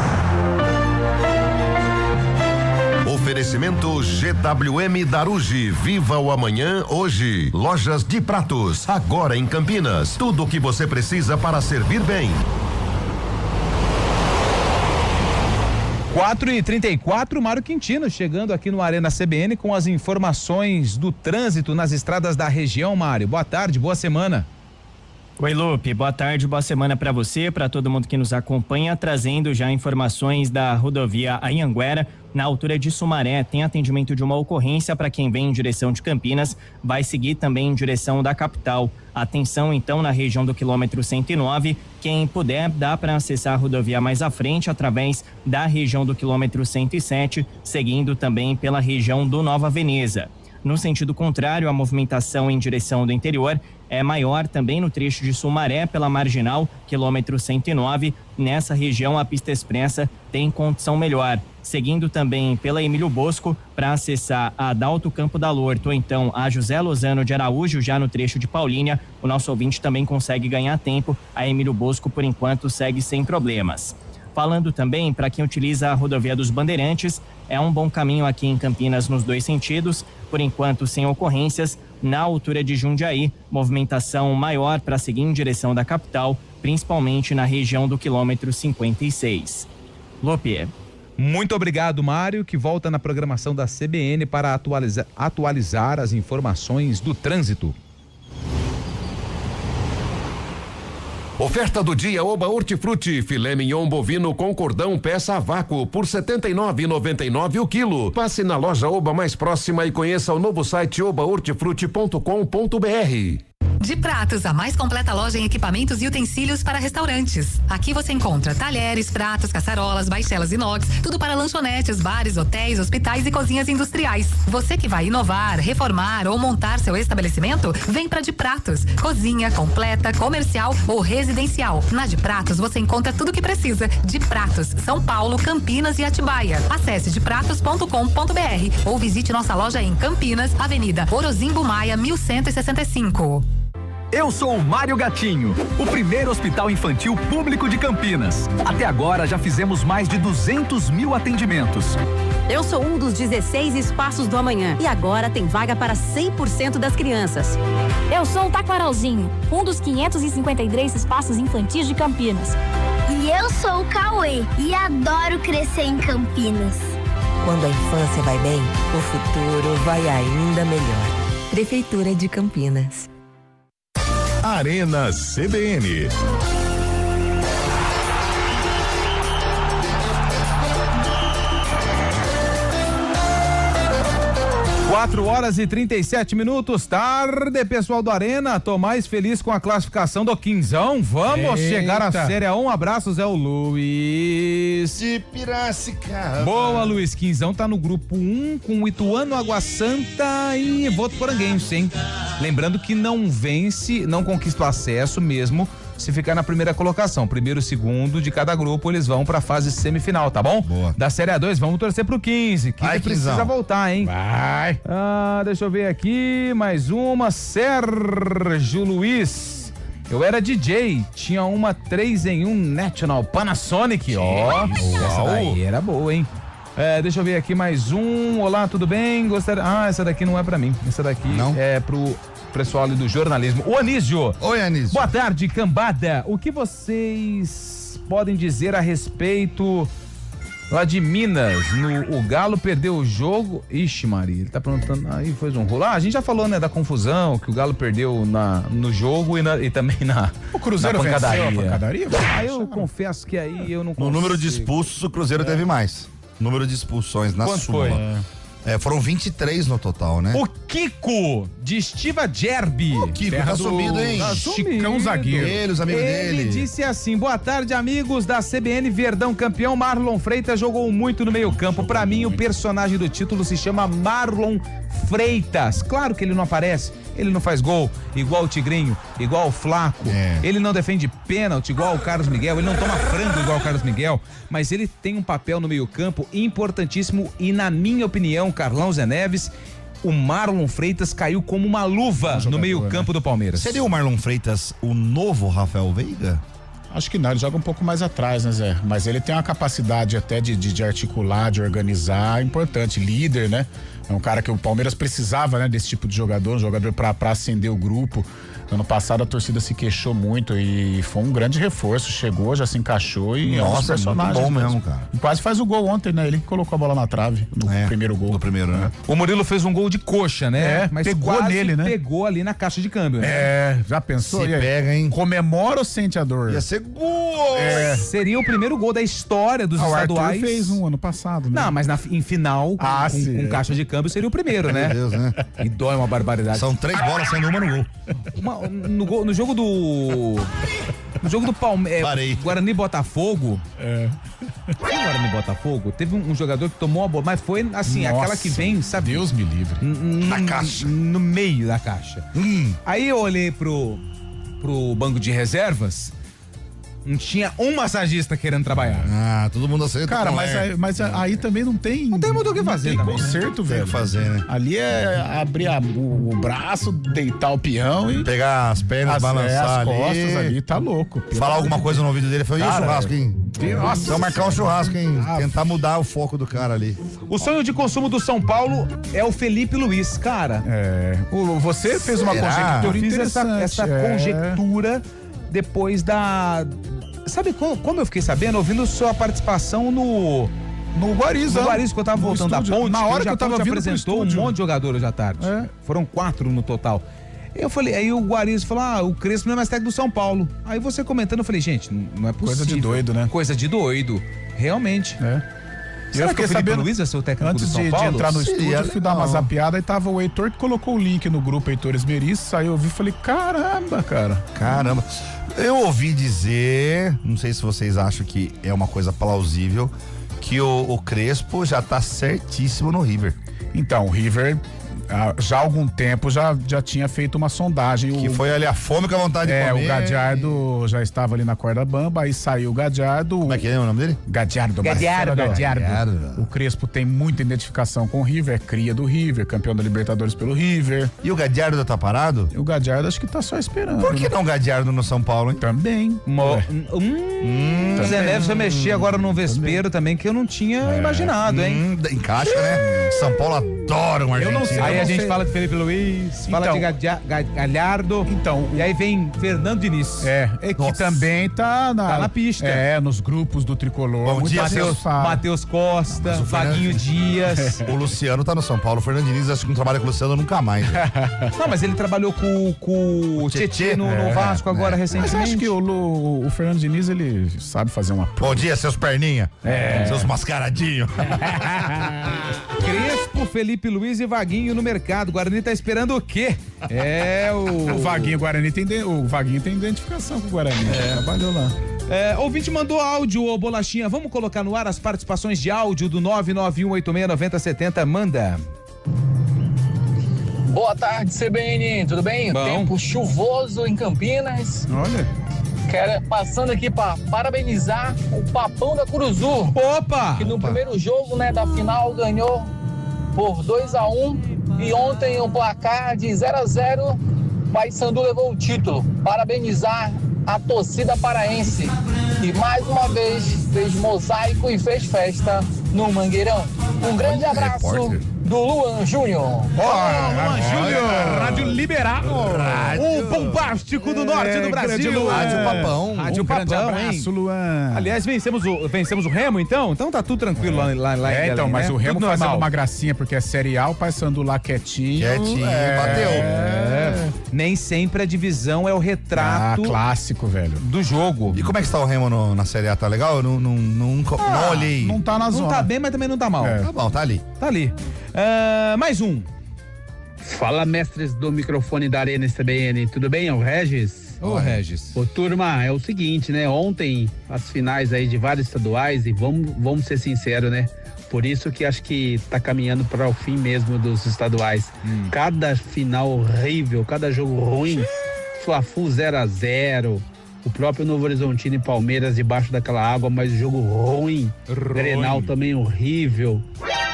Oferecimento GWM Darugi. Viva o amanhã hoje. Lojas de Pratos, agora em Campinas. Tudo o que você precisa para servir bem. 4h34, Mário Quintino chegando aqui no Arena CBN com as informações do trânsito nas estradas da região. Mário, boa tarde, boa semana. Oi, Lupe, boa tarde, boa semana para você, para todo mundo que nos acompanha, trazendo já informações da rodovia Anhanguera, na altura de Sumaré. Tem atendimento de uma ocorrência para quem vem em direção de Campinas, vai seguir também em direção da capital. Atenção então na região do quilômetro 109, quem puder dá para acessar a rodovia mais à frente através da região do quilômetro 107, seguindo também pela região do Nova Veneza. No sentido contrário, a movimentação em direção do interior é maior também no trecho de Sumaré pela Marginal, quilômetro 109. Nessa região, a pista expressa tem condição melhor. Seguindo também pela Emílio Bosco para acessar a Adalto Campo da Lorto, ou então a José Lozano de Araújo, já no trecho de Paulínia. O nosso ouvinte também consegue ganhar tempo. A Emílio Bosco, por enquanto, segue sem problemas. Falando também para quem utiliza a rodovia dos Bandeirantes, é um bom caminho aqui em Campinas nos dois sentidos, por enquanto sem ocorrências. Na altura de Jundiaí, movimentação maior para seguir em direção da capital, principalmente na região do quilômetro 56. Lupe. Muito obrigado, Mário, que volta na programação da CBN para atualizar as informações do trânsito. Oferta do dia Oba Hortifruti, filé mignon bovino com cordão peça a vácuo por R$ 79,99 o quilo. Passe na loja Oba mais próxima e conheça o novo site obahortifruti.com.br. De Pratos, a mais completa loja em equipamentos e utensílios para restaurantes. Aqui você encontra talheres, pratos, caçarolas, baixelas inox, tudo para lanchonetes, bares, hotéis, hospitais e cozinhas industriais. Você que vai inovar, reformar ou montar seu estabelecimento, vem para De Pratos. Cozinha completa, comercial ou residencial. Na De Pratos você encontra tudo o que precisa. De Pratos, São Paulo, Campinas e Atibaia. Acesse depratos.com.br ou visite nossa loja em Campinas, Avenida Orozimbo Maia, 1165. Eu sou o Mário Gatinho, o primeiro hospital infantil público de Campinas. Até agora já fizemos mais de 200 mil atendimentos. Eu sou um dos 16 espaços do amanhã e agora tem vaga para 100% das crianças. Eu sou o Taquaralzinho, um dos 553 espaços infantis de Campinas. E eu sou o Cauê e adoro crescer em Campinas. Quando a infância vai bem, o futuro vai ainda melhor. Prefeitura de Campinas. Arena CBN. 4h37. Tarde, pessoal do Arena. Tô mais feliz com a classificação do Quinzão. Vamos chegar à Série A. Um abraço, Zé Luiz. De Piracicaba. Boa, Luiz. Quinzão tá no grupo 1 com o Ituano, Água Santa e Votuporanguense, hein? Lembrando que não vence, não conquista o acesso mesmo se ficar na primeira colocação. Primeiro e segundo de cada grupo, eles vão pra fase semifinal, tá bom? Boa. Da Série A2, vamos torcer pro 15. Que precisa voltar, hein? Vai. Deixa eu ver aqui, mais uma. Sérgio Luiz. Eu era DJ, tinha uma 3-em-1 National Panasonic, ó. Essa daí era boa, hein? Deixa eu ver aqui mais um. Olá, tudo bem? Gostaria... essa daqui não é pra mim. Essa daqui não é pro pessoal ali do jornalismo. O Anísio. Oi, Anísio. Boa tarde, cambada. O que vocês podem dizer a respeito lá de Minas? O Galo perdeu o jogo. Ixi, Maria, ele tá perguntando. Aí foi um rolo. A gente já falou, né, da confusão que o Galo perdeu no jogo e também o Cruzeiro na pancadaria. Venceu a pancadaria? Eu confesso que aí eu não consigo. No número de expulsos, o Cruzeiro teve mais. Número de expulsões na súmula. Foram 23 no total, né? O Kiko, de Estiva Gerbi. O Kiko tá sumido, hein? Chicão zagueiro. Os amigos dele. Ele disse assim: boa tarde, amigos da CBN Verdão campeão. Marlon Freitas jogou muito no meio campo. Pra mim, o personagem do título se chama Marlon Freitas. Claro que ele não aparece, ele não faz gol igual o Tigrinho, igual o Flaco, ele não defende pênalti igual o Carlos Miguel, ele não toma frango igual o Carlos Miguel, mas ele tem um papel no meio campo importantíssimo e, na minha opinião, Carlão Zé Neves, o Marlon Freitas caiu como uma luva no meio campo do Palmeiras. Seria o Marlon Freitas o novo Rafael Veiga? Acho que não, ele joga um pouco mais atrás, né, Zé? Mas ele tem uma capacidade até de articular, de organizar, importante, líder, né? É um cara que o Palmeiras precisava, né, desse tipo de jogador, um jogador pra acender o grupo. Ano passado a torcida se queixou muito e foi um grande reforço. Chegou, já se encaixou e nossa, é muito bom mesmo, cara. E quase faz o gol ontem, né? Ele colocou a bola na trave no primeiro gol. No primeiro, né? O Murilo fez um gol de coxa, né? Mas pegou nele, né? Pegou ali na caixa de câmbio, né? Já pensou? Se pega, hein? Comemora ou sente a dor? Ia ser gol! Seria o primeiro gol da história dos estaduais. O Arthur fez um ano passado, né? Não, mas em final, com caixa de câmbio, seria o primeiro, né? Meu Deus, né? E dói uma barbaridade. São 3 bolas sendo uma no gol. No jogo do Palmeiras, Guarani Botafogo. No Guarani Botafogo, teve um jogador que tomou a bola, mas foi assim, aquela que vem, sabe? Deus me livre. Na caixa. No meio da caixa. Aí eu olhei pro banco de reservas, não tinha um massagista querendo trabalhar. Todo mundo aceita. Cara, mas aí também não tem. Não tem muito o que fazer, não tem conserto, velho. Tem que fazer, né? Ali é abrir o braço, deitar o peão e. Pegar as pernas, balançar as costas ali. ali, tá louco. Falar alguma coisa no ouvido dele, foi e o churrasco, hein? Nossa, então marcar um churrasco, hein? Tentar mudar o foco do cara ali. O sonho de consumo do São Paulo é o Felipe Luiz, cara. Você fez uma conjectura. Eu fiz essa conjectura depois da... Sabe como eu fiquei sabendo? Ouvindo sua participação no Guariz. No Guariz, que eu tava voltando da ponte. Na hora que eu tava vindo apresentou um monte de jogador hoje à tarde. Foram 4 no total. Eu falei, aí o Guariz falou, o Crespo não é mais técnico do São Paulo. Aí você comentando, eu falei, gente, não é possível. Coisa de doido, né? Coisa de doido. Realmente. Eu fiquei sabendo, Luiz é seu técnico antes do São Paulo? de entrar no estúdio, eu fui dar uma zapeada e tava o Heitor que colocou o link no grupo Heitor Esmeriz, saiu, eu vi e falei, caramba, cara. Caramba. Eu ouvi dizer, não sei se vocês acham que é uma coisa plausível, que o Crespo já tá certíssimo no River. Então, o River... já há algum tempo já tinha feito uma sondagem. Que foi ali a fome com a vontade de comer. O Gadiardo já estava ali na corda bamba, aí saiu o Gadiardo. Como é que é o nome dele? Gadiardo. O Crespo tem muita identificação com o River, é cria do River, campeão da Libertadores pelo River. E o Gadiardo tá parado? O Gadiardo acho que tá só esperando. Por que não o Gadiardo no São Paulo, hein? Também. Zé Neves vai mexer agora no vespeiro também, que eu não tinha imaginado, hein? Encaixa, né? São Paulo adora um argentino. Aí a gente fala de Felipe Luiz, fala de Galhardo. Então, e aí vem Fernando Diniz. Que também tá na pista. Nos grupos do Tricolor. Bom dia, Matheus Costa, Vaguinho Dias. O Luciano tá no São Paulo. O Fernando Diniz, acho que não trabalha com o Luciano nunca mais. Não, mas ele trabalhou com o Tietê no Vasco agora recentemente. Mas acho que o Fernando Diniz, ele sabe fazer uma... Bom dia, seus perninha. Seus mascaradinhos. Crespo, Felipe Luiz e Vaguinho no mercado. O Guarani tá esperando o quê? O Vaguinho, o Vaguinho tem identificação com o Guarani. Trabalhou lá. Ouvinte mandou áudio, ô Bolachinha. Vamos colocar no ar as participações de áudio do 991869070. Manda. Boa tarde, CBN. Tudo bem? Bom. Tempo chuvoso em Campinas. Olha. Passando aqui para parabenizar o Papão da Curuzu. Opa! Que no primeiro jogo, da final ganhou por 2-1 e ontem o placar de 0-0, Paysandu levou o título. Parabenizar a torcida paraense, que mais uma vez fez mosaico e fez festa no Mangueirão. Um grande abraço do Luan Júnior. Luan Júnior, Rádio Liberal, o bombástico do norte do Brasil. Rádio Papão. Rádio Papão, grande abraço, Luan. Aliás, vencemos o Remo, então? Então tá tudo tranquilo lá em Belém, então, mas né? o Remo tudo fazendo normal. uma gracinha, porque é Série A, o Paysandu lá quietinho. Bateu. Nem sempre a divisão é o retrato clássico, velho. do jogo. E como é que está o Remo na Série A? Tá legal? Eu não olhei. Não tá na zona. Não tá bem, mas também não tá mal. Tá bom, tá ali. Tá ali. Mais um. Fala, mestres do microfone da Arena CBN. Tudo bem? É o Regis? Ô, Regis. Ô, turma, é o seguinte, né? Ontem, as finais aí de vários estaduais, e vamos ser sinceros, né? Por isso que acho que tá caminhando para o fim mesmo dos estaduais. Cada final horrível, cada jogo ruim. Fla-Flu 0-0. O próprio Novo Horizontino e Palmeiras debaixo daquela água, mas jogo ruim. Grenal também horrível.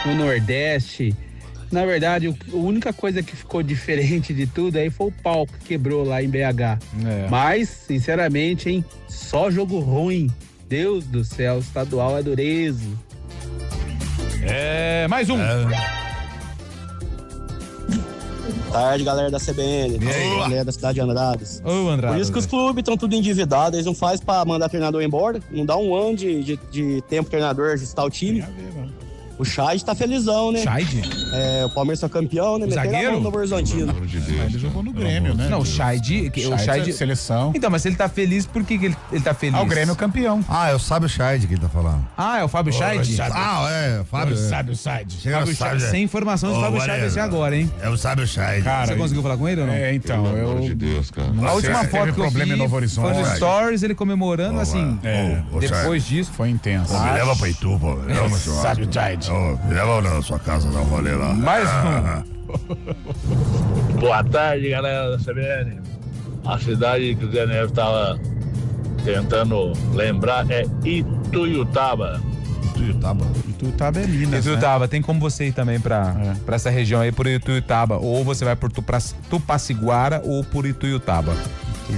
No Nordeste. Na verdade, a única coisa que ficou diferente de tudo aí foi o palco que quebrou lá em BH. Mas, sinceramente, hein, só jogo ruim. Deus do céu, estadual é dureza. Mais um. tarde, galera da CBN. Galera da cidade de Andradas. Ô, Andradas. Por isso que os clubes estão tudo endividados. Eles não fazem pra mandar o treinador embora. Não dá um ano de tempo pro treinador ajustar o time. O Chaide tá felizão, né? Chaide? O Palmeiras foi campeão, né? O Meteram a zagueiro? mão no Horizontino. Ele jogou no Grêmio, né? Não, o Chaide... O Chaide é seleção. Então, mas se ele tá feliz, por que ele tá feliz? O Grêmio campeão. É o Sábio Chaide que ele tá falando. É o Fábio Chaide? O Fábio. Sábio Chaide. Fábio Chaide. Sem informação de Fábio Chaide até agora, hein? É o Sábio Chaide. Você conseguiu falar com ele ou não? Então, Pelo amor de Deus, cara. A última foto que eu vi em Novo Horizonte. foi no Stories, ele comemorando, assim, depois disso. Foi intenso. Me leva pra Itu, pô. Me leva pra Sábio Chaide. Me leva na sua casa, dar um rolê lá. Mais Boa tarde, galera da CBN. A cidade que o Zé Neves estava tentando lembrar é Ituiutaba. Ituiutaba é Minas, Ituiutaba, tem como você ir também pra essa região aí, por Ituiutaba. Ou você vai por Tupaciguara ou por Ituiutaba.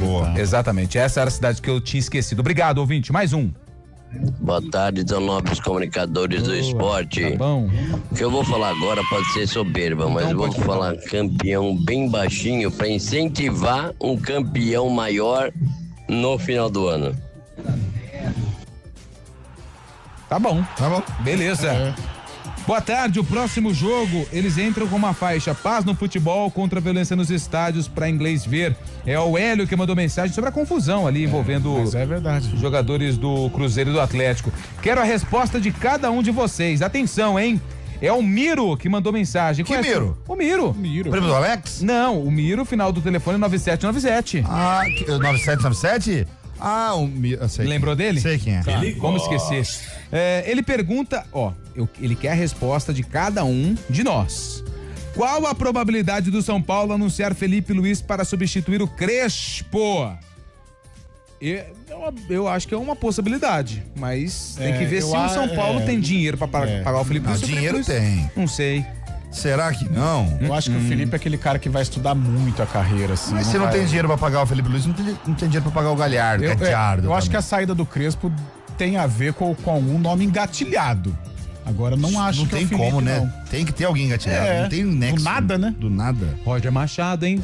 Boa. Exatamente, essa era a cidade que eu tinha esquecido. Obrigado, ouvinte. Mais um. Boa tarde, Dão Nobres Comunicadores do Esporte. Tá bom. O que eu vou falar agora pode ser soberba, mas eu vou falar campeão bem baixinho para incentivar um campeão maior no final do ano. Tá bom. Beleza. Boa tarde, o próximo jogo, eles entram com uma faixa paz no futebol contra a violência nos estádios para inglês ver. É o Hélio que mandou mensagem sobre a confusão ali envolvendo mas é verdade. os jogadores do Cruzeiro e do Atlético. Quero a resposta de cada um de vocês. Atenção, hein? É o Miro que mandou mensagem. Que Miro? O Miro. Prêmio do Alex? Não, o Miro, final do telefone 9797. 9797? Sei. Lembrou dele? Sei quem é. Como esquecer? Ele pergunta, ele quer a resposta de cada um de nós. Qual a probabilidade do São Paulo anunciar Felipe Luiz para substituir o Crespo? Eu acho que é uma possibilidade, mas tem que ver se o São Paulo tem dinheiro para pagar o Felipe Luiz. Dinheiro tem. Não sei. Será que não? Eu acho que o Felipe é aquele cara que vai estudar muito a carreira, assim. Mas se não tem dinheiro pra pagar o Felipe Luiz, não tem dinheiro pra pagar o Galhardo, eu acho que a saída do Crespo tem a ver com algum nome engatilhado. Agora, não acho que é o Felipe, como, né? não. Tem que ter alguém engatilhado. Não tem nexo. Do nada, né? Do nada. Roger Machado, hein?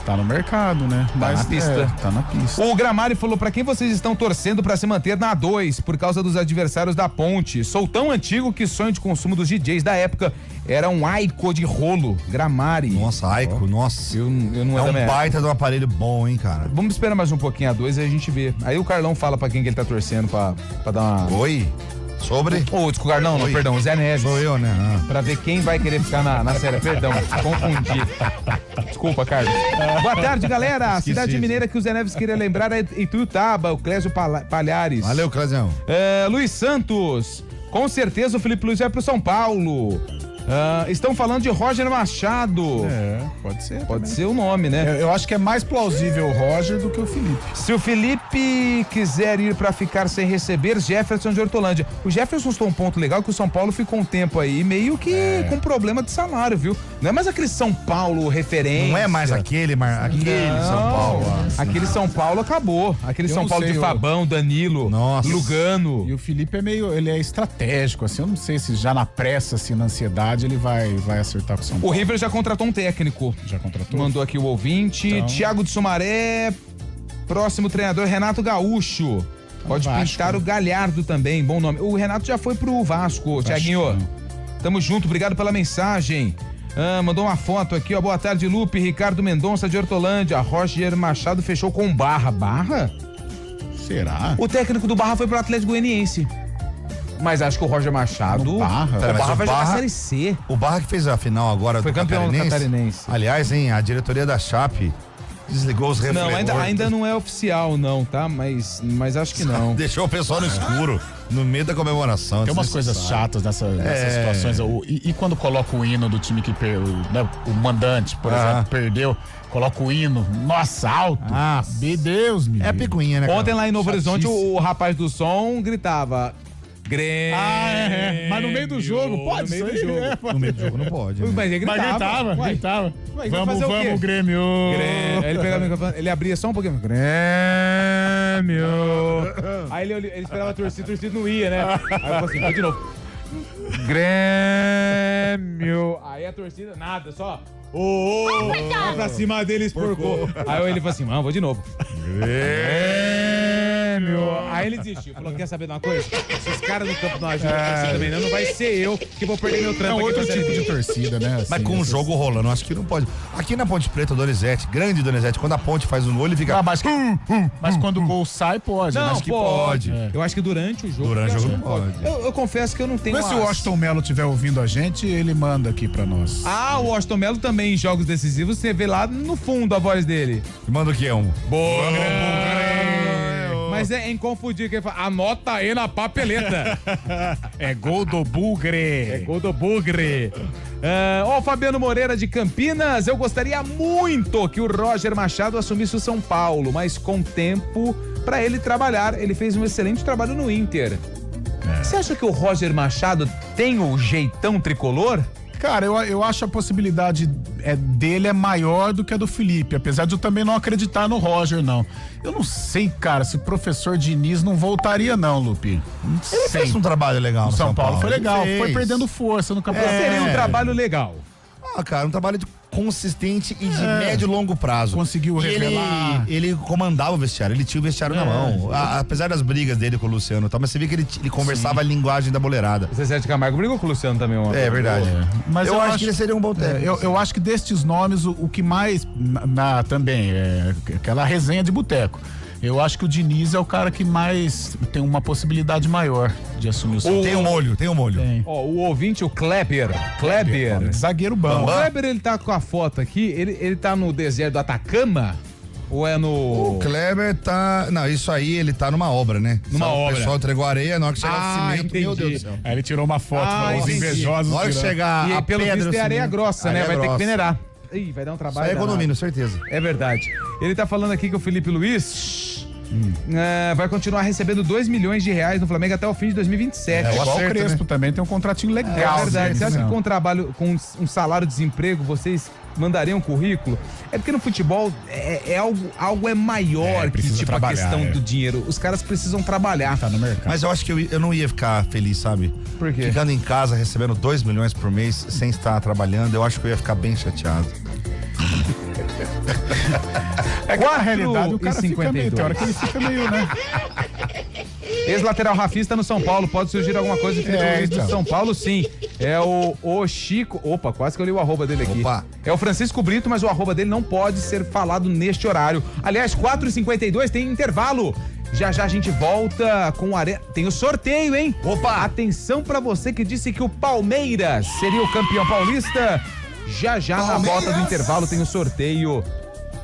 Tá no mercado, né? Tá na pista. Tá na pista. O Gramari falou, pra quem vocês estão torcendo pra se manter na A2 por causa dos adversários da ponte? Sou tão antigo que sonho de consumo dos DJs da época era um Aiko de rolo. Gramari. Nossa, Aiko, nossa. Eu não é um baita de um aparelho bom, hein, cara? Vamos esperar mais um pouquinho a A2 e a gente vê. Aí o Carlão fala pra quem que ele tá torcendo pra dar uma... Oi? Sobre? Desculpa, Carlão, não, perdão, o Zé Neves. Sou eu, né? Pra ver quem vai querer ficar na série. Perdão, confundi. Desculpa, Carlos. Boa tarde, galera. A cidade mineira que o Zé Neves queria lembrar é Ituiutaba, o Clésio Palhares. Valeu, Clésião. Luiz Santos. Com certeza o Felipe Luiz vai pro São Paulo. Estão falando de Roger Machado. Pode ser. Pode ser o nome, né? Eu acho que é mais plausível o Roger do que o Felipe. Se o Felipe quiser ir pra ficar sem receber, Jefferson de Hortolândia. O Jefferson estou um ponto legal que o São Paulo ficou um tempo aí meio que com problema de salário, viu? Não é mais aquele São Paulo referência. Não é mais aquele São Paulo. Aquele São Paulo acabou. Aquele São Paulo de Fabão, Danilo, Lugano. E o Felipe ele é estratégico, assim, eu não sei se já na pressa, assim, na ansiedade, ele vai acertar com o São Paulo. O River já contratou um técnico. Já contratou? Mandou aqui o ouvinte. Então... Thiago de Sumaré, próximo treinador Renato Gaúcho. Pode pintar o Galhardo também, bom nome. O Renato já foi pro Vasco, Thiaguinho. Tamo junto, obrigado pela mensagem. Mandou uma foto aqui, ó. Boa tarde, Lupe. Ricardo Mendonça de Hortolândia. Roger Machado fechou com Barra. Barra? Será? O técnico do Barra foi pro Atlético Goianiense. Mas acho que o Roger Machado. O Barra vai jogar a Série C. O Barra que fez a final agora foi do campeão catarinense. Aliás, hein, a diretoria da Chape desligou os refletores. Não, ainda não é oficial, não, tá? Mas acho que não. Deixou o pessoal no escuro, no meio da comemoração. Tem umas coisas chatas nessas situações. E quando coloca o hino do time que perdeu, né, o mandante, por exemplo, perdeu, coloca o hino, nossa, alto. Meu Deus, meu. É picuinha, né? Ontem lá em Novo Horizonte, o rapaz do som gritava... Grêmio. Mas no meio do jogo, pode ser. No meio do jogo não pode. Né? Mas ele gritava. Vamos, Grêmio. Ele pegava o microfone, ele abria só um pouquinho. Grêmio. Aí ele esperava a torcida não ia, né? Aí eu falei assim, vai de novo. Grêmio. Aí a torcida, nada, só... Vai pra cima deles, porco. Aí ele falou assim, mano, vou de novo. Meu. Aí ele desistiu, falou, quer saber de uma coisa? Se os caras do campo não ajudam a também não vai ser eu que vou perder meu trampo. É outro tipo de torcida, né? Assim, mas com o jogo rolando, acho que não pode. Aqui na Ponte Preta, Donizete, grande Donizete, quando a Ponte faz um gol, ele fica... Mas quando o gol sai, pode. Não, acho que pode. Eu acho que durante o jogo... Durante o jogo pode. Eu confesso que eu não tenho... Mas se o Washington Melo estiver ouvindo a gente, ele manda aqui pra nós. Ah, o Washington Melo também em jogos decisivos, você vê lá no fundo a voz dele. Manda o que é um? Boa, mas é inconfundível que ele fala, anota aí na papeleta. É gol do Bugre. É gol do Bugre. Ó, Fabiano Moreira de Campinas, eu gostaria muito que o Roger Machado assumisse o São Paulo, mas com tempo pra ele trabalhar. Ele fez um excelente trabalho no Inter. Você acha que o Roger Machado tem o jeitão tricolor? Cara, eu acho a possibilidade dele é maior do que a do Felipe, apesar de eu também não acreditar no Roger, não. Eu não sei, cara, se o professor Diniz não voltaria, não, Lupi. Ele fez um trabalho legal no São Paulo. Foi legal, foi perdendo força no campeonato. Seria um trabalho legal. Cara, um trabalho consistente e de médio e longo prazo. Conseguiu revelar. Ele comandava o vestiário, ele tinha o vestiário na mão. Apesar das brigas dele com o Luciano e tal, mas você via que ele conversava a linguagem da boleirada. O Zezé de Camargo brigou com o Luciano também. É verdade. Mas eu acho que ele seria um bom técnico. Eu acho que destes nomes, o que mais também é aquela resenha de boteco. Eu acho que o Diniz é o cara que mais tem uma possibilidade maior de assumir o São Paulo. Tem um molho. Ó, o ouvinte, o Kleber, zagueiro bom. O Kleber, ele tá com a foto aqui, ele tá no deserto do Atacama? Ou é no... O Kleber tá... Não, isso aí, ele tá numa obra, né? Obra. O pessoal entregou areia, na hora que chegar o cimento, entendi. meu Deus do céu. Aí ele tirou uma foto para os invejosos. Na hora que chegar e a pelo pedra... visto é areia grossa, né? Vai ter que peneirar. Ih, vai dar um trabalho. Isso é economia, certeza. É verdade. Ele tá falando aqui que o Felipe Luiz... vai continuar recebendo 2 milhões de reais no Flamengo até o fim de 2027. Igual o Crespo, né? Também tem um contratinho legal. É verdade. Você acha que com um trabalho, com um salário de desemprego, vocês mandariam um currículo? É porque no futebol algo é maior que tipo a questão do dinheiro. Os caras precisam trabalhar. Tá no mercado. Mas eu acho que eu não ia ficar feliz, sabe? Por quê? Ficando em casa, recebendo 2 milhões por mês, sem estar trabalhando, eu acho que eu ia ficar bem chateado. É que na realidade o cara fica meio, tem hora que ele fica meio, né? Ex-lateral rafista no São Paulo, pode surgir alguma coisa do São Paulo, sim. É o Chico, quase que eu li o arroba dele aqui. É o Francisco Brito, mas o arroba dele não pode ser falado neste horário. Aliás, 4h52 tem intervalo. Já a gente volta com o Arena. Tem o sorteio, hein? Atenção pra você que disse que o Palmeiras seria o campeão paulista. Já na volta do intervalo tem o sorteio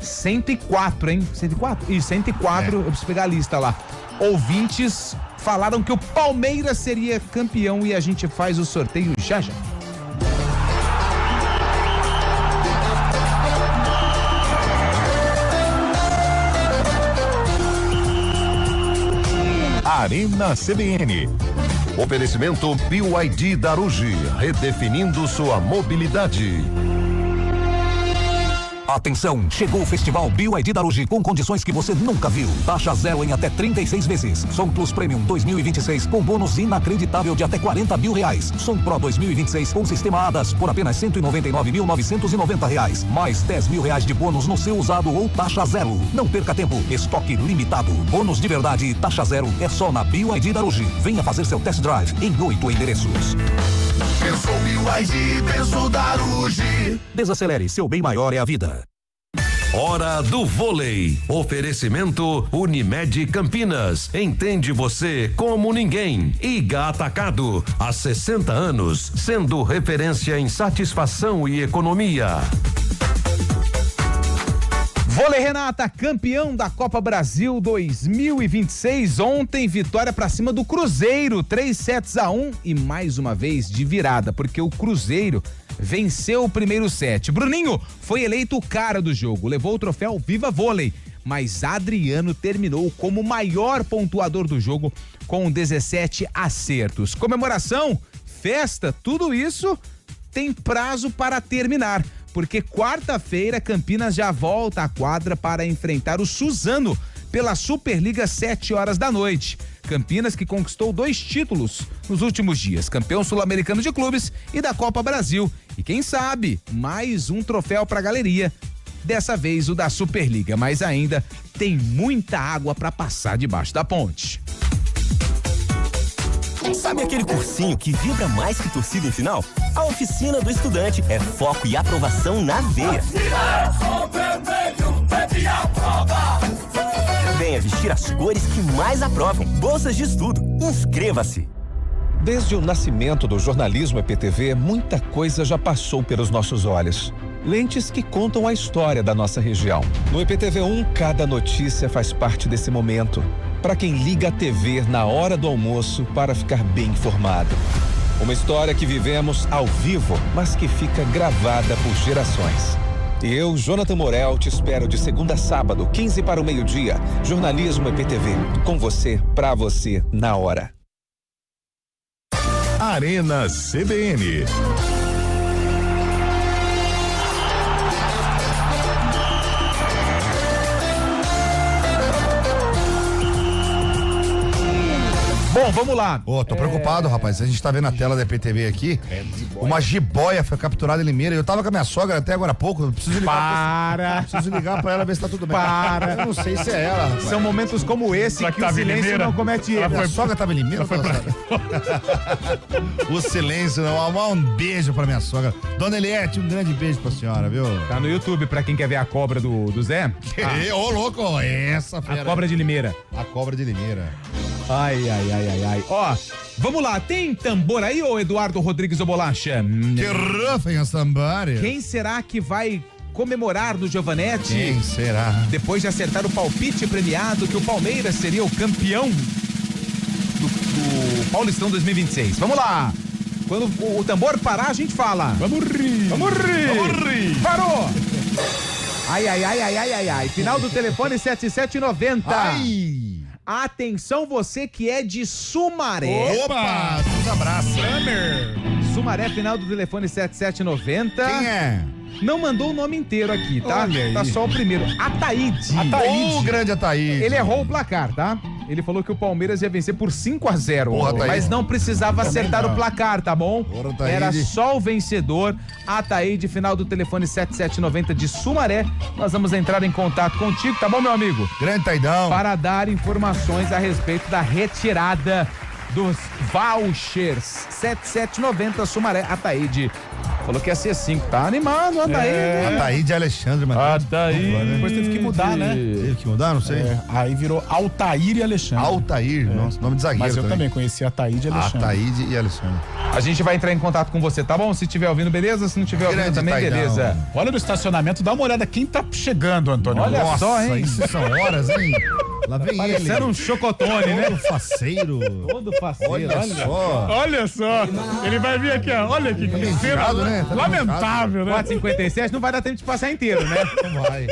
104, hein? 104? Isso, 104, eu preciso pegar a lista lá. Ouvintes falaram que o Palmeiras seria campeão e a gente faz o sorteio já. Arena CBN. Oferecimento BYD Darugi, redefinindo sua mobilidade. Atenção, chegou o Festival BYD Darugi com condições que você nunca viu. Taxa zero em até 36 vezes. Som Plus Premium 2026 com bônus inacreditável de até 40 mil reais. Som Pro 2026 com sistema ADAS por apenas 199.990 reais. Mais 10 mil reais de bônus no seu usado ou taxa zero. Não perca tempo, estoque limitado. Bônus de verdade e taxa zero é só na BYD Darugi. Venha fazer seu test drive em 8 endereços. Pensou BYD, pensou Darugi. Desacelere, seu bem maior é a vida. Hora do vôlei. Oferecimento Unimed Campinas. Entende você como ninguém. Iga Atacado. Há 60 anos, sendo referência em satisfação e economia. Vôlei Renata, campeão da Copa Brasil 2026. Ontem, vitória pra cima do Cruzeiro, 3-1 e mais uma vez de virada, porque o Cruzeiro venceu o primeiro set. Bruninho foi eleito o cara do jogo, levou o troféu Viva Vôlei, mas Adriano terminou como o maior pontuador do jogo com 17 acertos. Comemoração, festa, tudo isso tem prazo para terminar, porque quarta-feira Campinas já volta à quadra para enfrentar o Suzano pela Superliga 7 horas da noite. Campinas, que conquistou 2 títulos nos últimos dias, campeão sul-americano de clubes e da Copa Brasil. E quem sabe, mais um troféu pra galeria. Dessa vez o da Superliga, mas ainda tem muita água pra passar debaixo da ponte. Sabe aquele cursinho que vibra mais que torcida em final? A Oficina do Estudante é foco e aprovação na veia. Venha vestir as cores que mais aprovam. Bolsas de estudo. Inscreva-se. Desde o nascimento do jornalismo EPTV, muita coisa já passou pelos nossos olhos. Lentes que contam a história da nossa região. No EPTV1, cada notícia faz parte desse momento. Para quem liga a TV na hora do almoço para ficar bem informado. Uma história que vivemos ao vivo, mas que fica gravada por gerações. Eu, Jonathan Morel, te espero de segunda a sábado, 15 para o meio-dia. Jornalismo EPTV. Com você, pra você, na hora. Arena CBN. Bom, vamos lá. Tô preocupado, rapaz. A gente tá vendo a tela da EPTV aqui. Uma jiboia foi capturada em Limeira. Eu tava com a minha sogra até agora há pouco. Eu preciso ligar. Preciso ligar pra ela ver se tá tudo bem. Eu não sei se é ela. Rapaz. São momentos como esse que o silêncio não comete erro. Minha sogra tava em Limeira? O silêncio não. Um beijo pra minha sogra. Dona Eliette, um grande beijo pra senhora, viu? Tá no YouTube pra quem quer ver a cobra do Zé. Ô, louco, essa fera. A cobra de Limeira. A cobra de Limeira. Ai. Ó, vamos lá, tem tambor aí, ô Eduardo Rodrigues ou Bolacha? Que rufem os tambores. Quem será que vai comemorar no Giovanetti? Quem será? Depois de acertar o palpite premiado que o Palmeiras seria o campeão do Paulistão 2026. Vamos lá! Quando o tambor parar, a gente fala. Vamos rir! Parou! Ai. Final do telefone 7790. Ai! Atenção, você que é de Sumaré. Opa! Nos abraça. Sumaré, final do telefone 7790. Quem é? Não mandou o nome inteiro aqui, tá? Olha aí. Tá só o primeiro. Ataíde. O grande Ataíde. Ele errou o placar, tá? Ele falou que o Palmeiras ia vencer por 5-0. Porra, mas não precisava acertar o placar, tá bom? Porra, Ataíde. Era só o vencedor. Ataíde, final do telefone 7790 de Sumaré. Nós vamos entrar em contato contigo, tá bom, meu amigo? Grande Taidão. Para dar informações a respeito da retirada dos vouchers. 7790 Sumaré, Ataíde. Falou que ia ser 5, tá animado, Ataíde. Ataíde Alexandre, mano. Ataíde. Depois teve que mudar, né? Teve que mudar, não sei. Aí virou Altair e Alexandre. Altair, nossa, nome de zagueiro. Mas eu também conheci Ataíde e Alexandre. Ataíde e Alexandre. A gente vai entrar em contato com você, tá bom? Se estiver ouvindo, beleza? Se não estiver ouvindo também, Taidão. beleza. Olha no estacionamento, dá uma olhada quem tá chegando, Antônio. Olha Nossa, só, hein? Isso são horas, hein? Lá vem Parecendo ele. um chocotone, né? Todo faceiro. Todo faceiro, Olha só. Olha só, ele vai vir aqui, ó. Olha aqui, que inchado, né? Tá lamentável, né? 4,57, não vai dar tempo de passar inteiro, né? Não vai.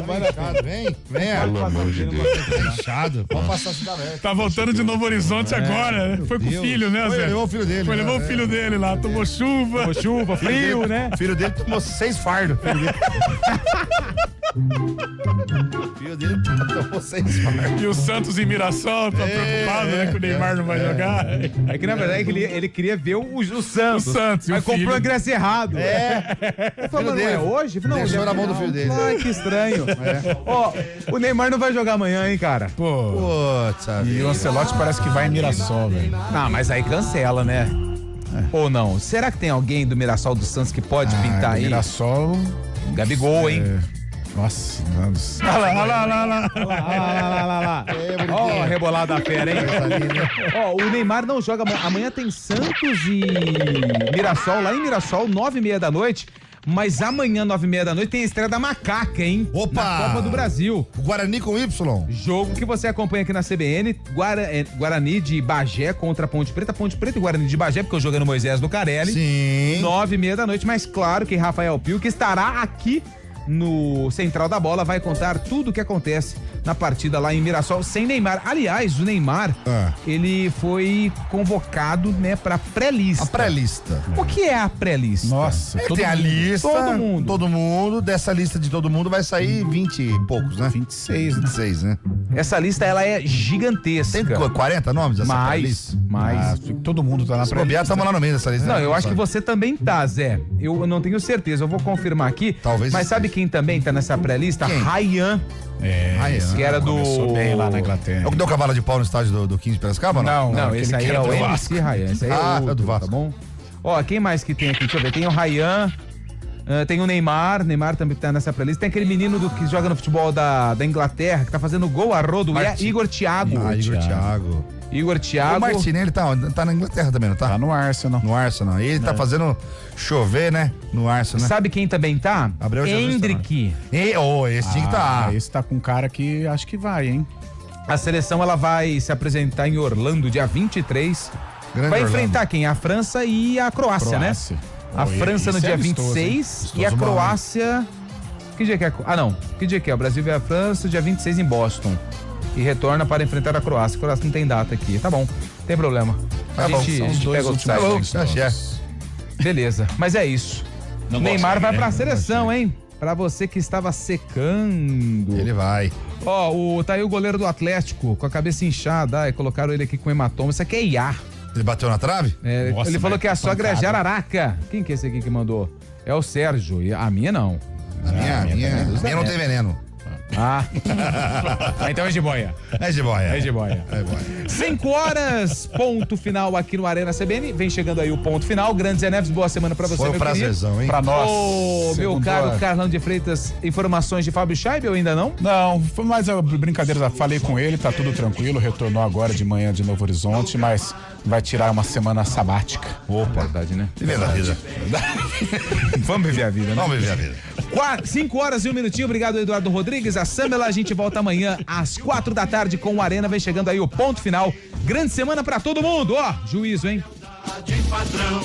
Vai inchado, vem. Pelo amor de Deus. Tá inchado. Pode passar a cidade aberta. Tá voltando de Novo Horizonte agora, né? Foi com o filho, né, Zé? Levou o filho dele. Foi, levou o filho dele lá, tomou chuva. Tomou chuva, frio, né? O filho dele tomou 6 fardos. O filho dele tomou 6 fardos. E o Santos em Mirassol, tá preocupado, né? Que o Neymar não vai jogar. É que na verdade ele queria ver o Santos. O Santos, mas comprou o ingresso errado. O Falou, filho não é dele hoje? Não, deixou na mão do filho dele. Ai, que estranho. Ó, o Neymar não vai jogar amanhã, hein, cara? Pô. E o Ancelotti parece que vai em Mirassol, velho. Ah, mas aí cancela, né? Ou não? Será que tem alguém do Mirassol do Santos que pode pintar aí? Mirassol. Gabigol, hein? Nossa, Olha lá. Ó, rebolada da fera, hein? Ó, o Neymar não joga amanhã. Tem Santos e Mirassol, lá em Mirassol, 9h30 da noite. Mas amanhã, 9h30 da noite, tem a estreia da Macaca, hein? Opa! Na Copa do Brasil. O Guarani com Y. Jogo que você acompanha aqui na CBN. Guarani de Bagé contra Ponte Preta. Ponte Preta e Guarani de Bagé, porque eu joguei no Moisés do Carelli. Sim. 9h30 da noite, mas claro que Rafael Pio, que estará aqui no Central da Bola, vai contar tudo o que acontece na partida lá em Mirassol, sem Neymar. Aliás, o Neymar, ele foi convocado, né, pra pré-lista. A pré-lista. O que é a pré-lista? Nossa, tem a lista. Todo mundo. Dessa lista de todo mundo vai sair 20 e poucos, né? 26, né? Essa lista, ela é gigantesca. Tem 40 nomes dessa mais. Todo mundo tá na pré-lista. Estamos lá no meio dessa lista. Não, eu acho que você também tá, Zé. Eu não tenho certeza, eu vou confirmar aqui. Talvez. Mas sabe quem também tá nessa pré-lista? Ryan. Que era do... Começou bem lá na Inglaterra. É o que deu cavalo de pau no estádio do 15 de Piracicaba? Não, esse aí é o MC Ryan. Esse aí é o do Vasco. Tá bom? Ó, quem mais que tem aqui? Deixa eu ver. Tem o Ryan, tem o Neymar também tá nessa pré-lista. Tem aquele menino que joga no futebol da Inglaterra, que tá fazendo gol a rodo, Igor Thiago. Igor Thiago. O Martinelli tá na Inglaterra também, não tá? Tá no Arsenal. E ele tá fazendo chover, né? No Arsenal, né? Sabe quem também tá? Endrick. Esse tinha que tá. Esse tá com um cara que acho que vai, hein? A seleção, ela vai se apresentar em Orlando, dia 23. Vai enfrentar quem? A França e a Croácia, né? A França no dia 26 e a Croácia... Que dia que é? Que dia que é? O Brasil vê a França dia 26 em Boston. E retorna para enfrentar a Croácia. A Croácia não tem data aqui. Tá bom, não tem problema. A gente pega outro site. Beleza, mas é isso. Neymar vai pra seleção, hein? Pra você que estava secando. Ele vai. Ó, tá aí o goleiro do Atlético, com a cabeça inchada. E colocaram ele aqui com hematoma. Isso aqui é IA. Ele bateu na trave? Nossa, ele falou que a sogra é jararaca. Quem que é esse aqui que mandou? É o Sérgio. A minha não. A minha não tem veneno. Então é de boia. É de boia. 5h, ponto final aqui no Arena CBN. Vem chegando aí o ponto final. Grande Zé Neves, boa semana pra você, Foi um prazerzão, hein? Pra nós. Meu caro Carlão de Freitas, informações de Fábio Scheibe ou ainda não? Não, foi mais a brincadeira. Falei com ele, tá tudo tranquilo. Retornou agora de manhã de Novo Horizonte, mas vai tirar uma semana sabática. Opa, verdade, né? Viver a vida. Vamos viver a vida, né? Vamos viver a vida. 5h01. Obrigado, Eduardo Rodrigues. A Samela, a gente volta amanhã às 4 da tarde com o Arena. Vem chegando aí o ponto final. Grande semana pra todo mundo, ó. Juízo, hein? De padrão.